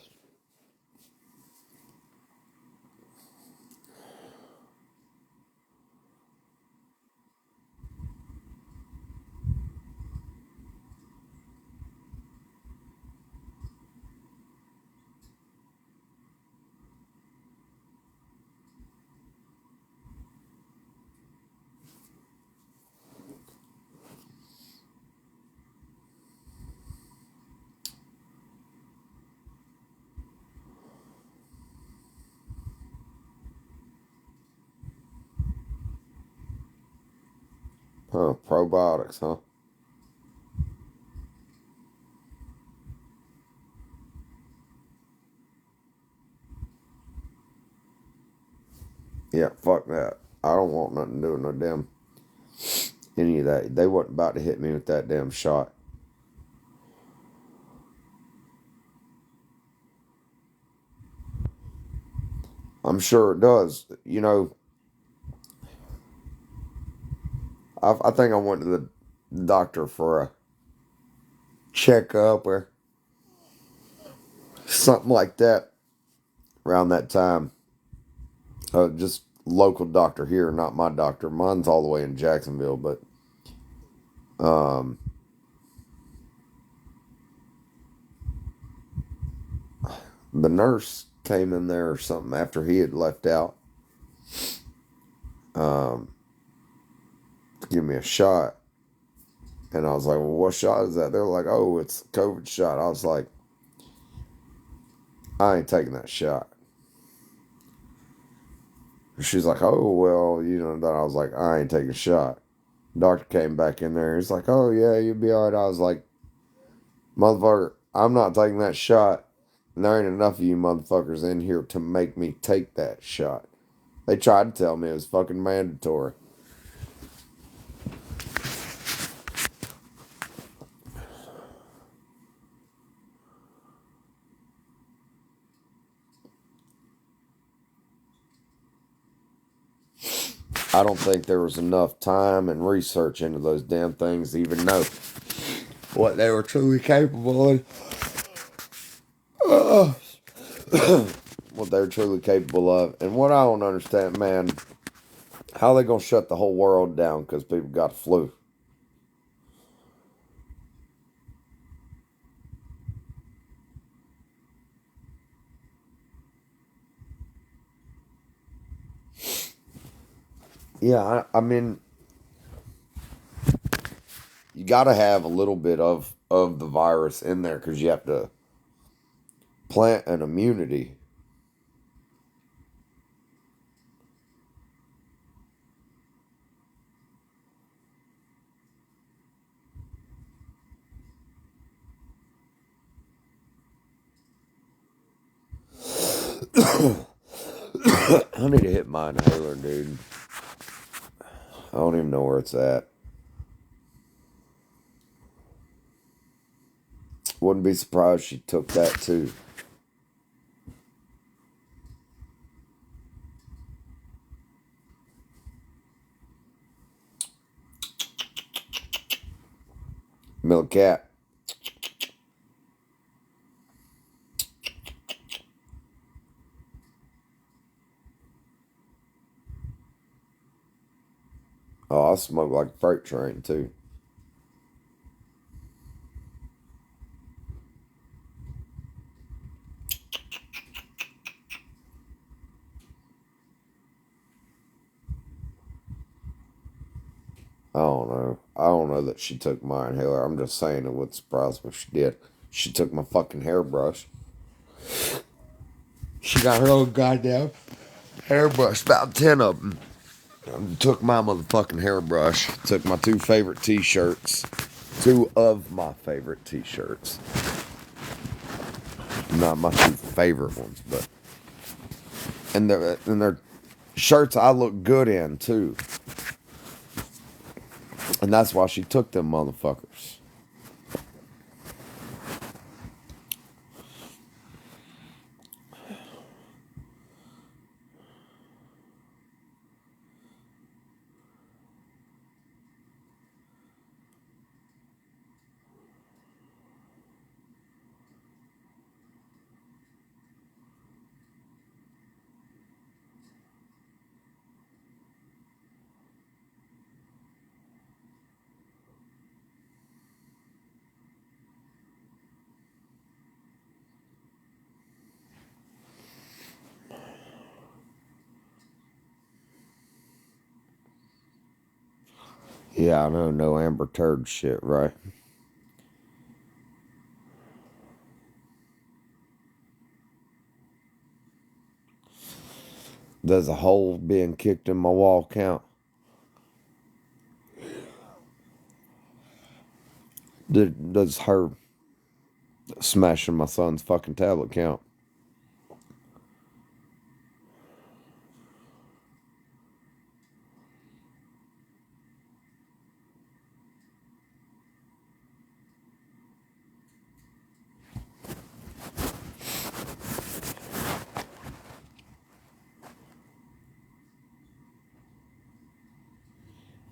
huh, probiotics, huh? Yeah, fuck that. I don't want nothing to do with no damn any of that. They wasn't about to hit me with that damn shot. I'm sure it does. You know, I think I went to the doctor for a checkup or something like that around that time. Just local doctor here, not my doctor. Mine's all the way in Jacksonville, but um, the nurse came in there or something after he had left out um, to give me a shot. And I was like, well, what shot is that? They're like, oh, it's a COVID shot. I was like, I ain't taking that shot. She's like, oh, well, you know, that I was like, I ain't taking a shot. Doctor came back in there. He's like, oh, yeah, you'll be all right. I was like, motherfucker, I'm not taking that shot. And there ain't enough of you motherfuckers in here to make me take that shot. They tried to tell me it was fucking mandatory. I don't think there was enough time and research into those damn things to even know what they were truly capable of. What they were truly capable of. And what I don't understand, man, how they gonna shut the whole world down because people got the flu? Yeah, I mean, you got to have a little bit of the virus in there because you have to plant an immunity. I need to hit my inhaler, dude. I don't even know where it's at. Wouldn't be surprised if she took that too. Milk cat. Oh, I smoke like a freight train too. I don't know. I don't know that she took my inhaler. I'm just saying it would surprise me if she did. She took my fucking hairbrush. She got her own goddamn hairbrush. About 10 of them. Took my motherfucking hairbrush. Took my two favorite t-shirts. Two of my favorite t-shirts. Not my two favorite ones, but... And they're shirts I look good in, too. And that's why she took them motherfuckers. Yeah, I know, no Amber Turd shit, right? Does a hole being kicked in my wall count? Does her smashing my son's fucking tablet count?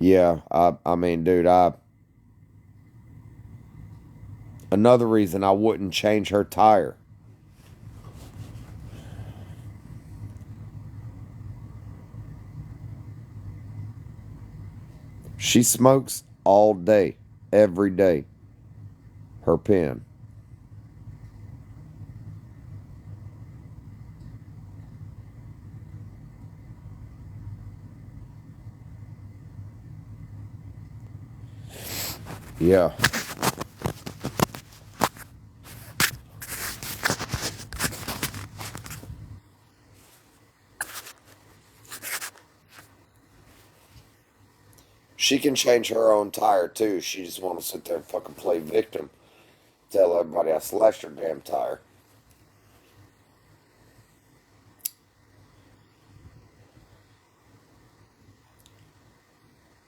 Yeah, I mean, dude, another reason I wouldn't change her tire. She smokes all day, every day. Her pen. Yeah. She can change her own tire too. She just want to sit there and fucking play victim. Tell everybody I slashed her damn tire.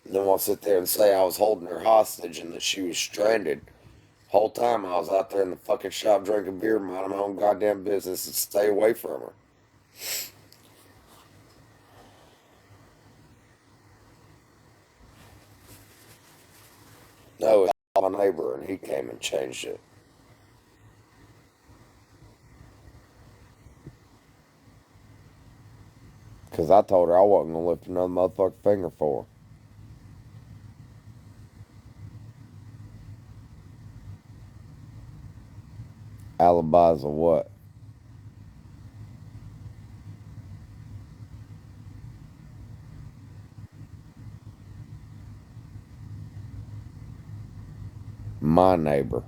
And then want to sit there and say I was holding her hostage and that she was stranded. Whole time I was out there in the fucking shop drinking beer, minding my own goddamn business, and stay away from her. No, it's my neighbor, and he came and changed it. Because I told her I wasn't going to lift another motherfucking finger for her. Alibis of what? My neighbor.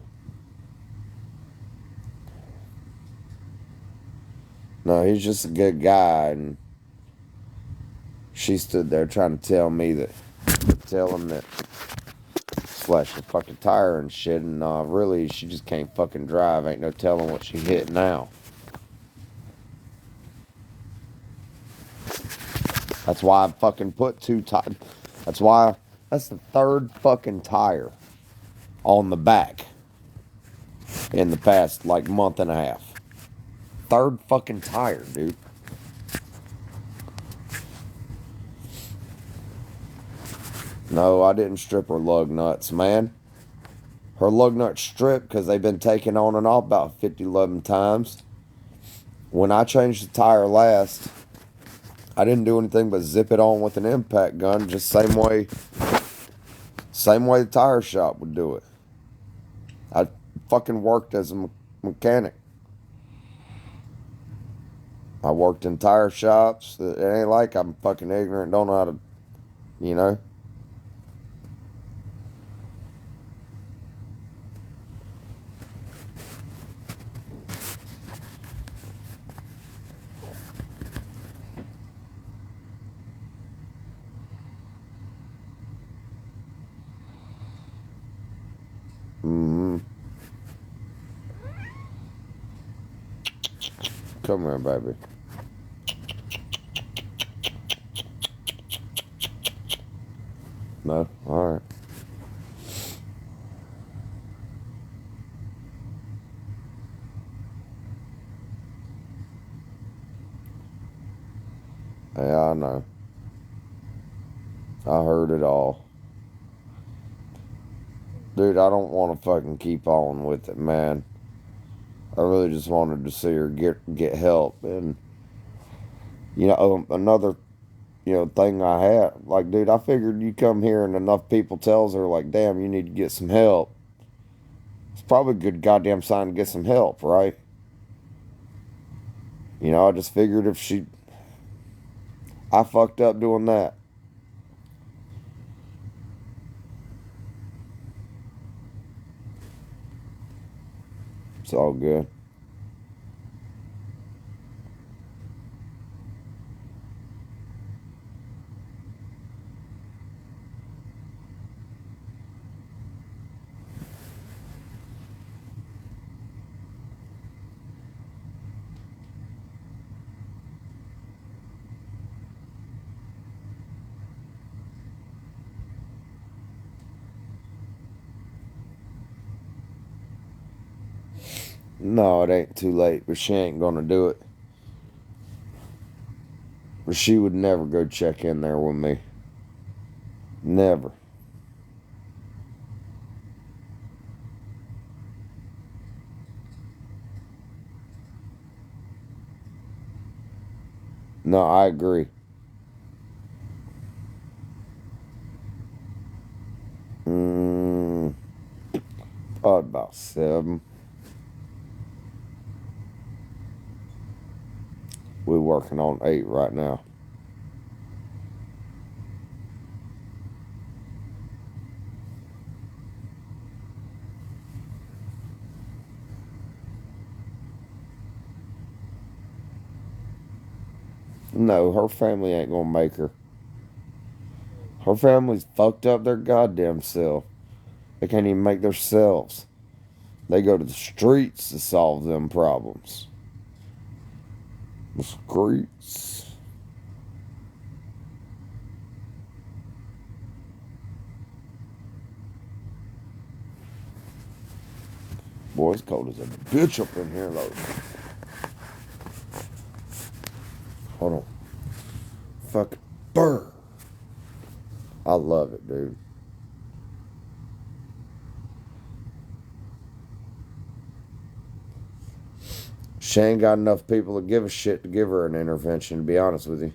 No, he's just a good guy, and she stood there trying to tell me that, tell him that slashed the fucking tire and shit, and really, she just can't fucking drive. Ain't no telling what she hit now. That's why I fucking put two tires. That's the third fucking tire on the back in the past, like, month and a half. Third fucking tire, dude. No, I didn't strip her lug nuts, man. Her lug nuts stripped because they've been taken on and off about 50, 11 times. When I changed the tire last, I didn't do anything but zip it on with an impact gun, just same way the tire shop would do it. I fucking worked as a mechanic. I worked in tire shops. It ain't like I'm fucking ignorant, don't know how to, you know. Mm-hmm. Come here, baby. No? Alright. Yeah, I know. I heard it all. Dude, I don't want to fucking keep on with it, man. I really just wanted to see her get help. And, another, thing I had, like, dude, I figured you come here and enough people tells her, like, damn, you need to get some help. It's probably a good goddamn sign to get some help, right? I just figured I fucked up doing that. It's all good. No, it ain't too late, but she ain't gonna do it. But she would never go check in there with me. Never. No, I agree. Mm, probably about 7. We're working on 8 right now. No, her family ain't gonna make her. Her family's fucked up their goddamn self. They can't even make themselves. They go to the streets to solve them problems. The streets. Boy, it's cold as a bitch up in here, though. Hold on. Fucking burr. I love it, dude. She ain't got enough people to give a shit to give her an intervention, to be honest with you.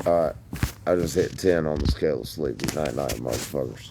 Alright. I just hit 10 on the scale of sleepy. Night, night, motherfuckers.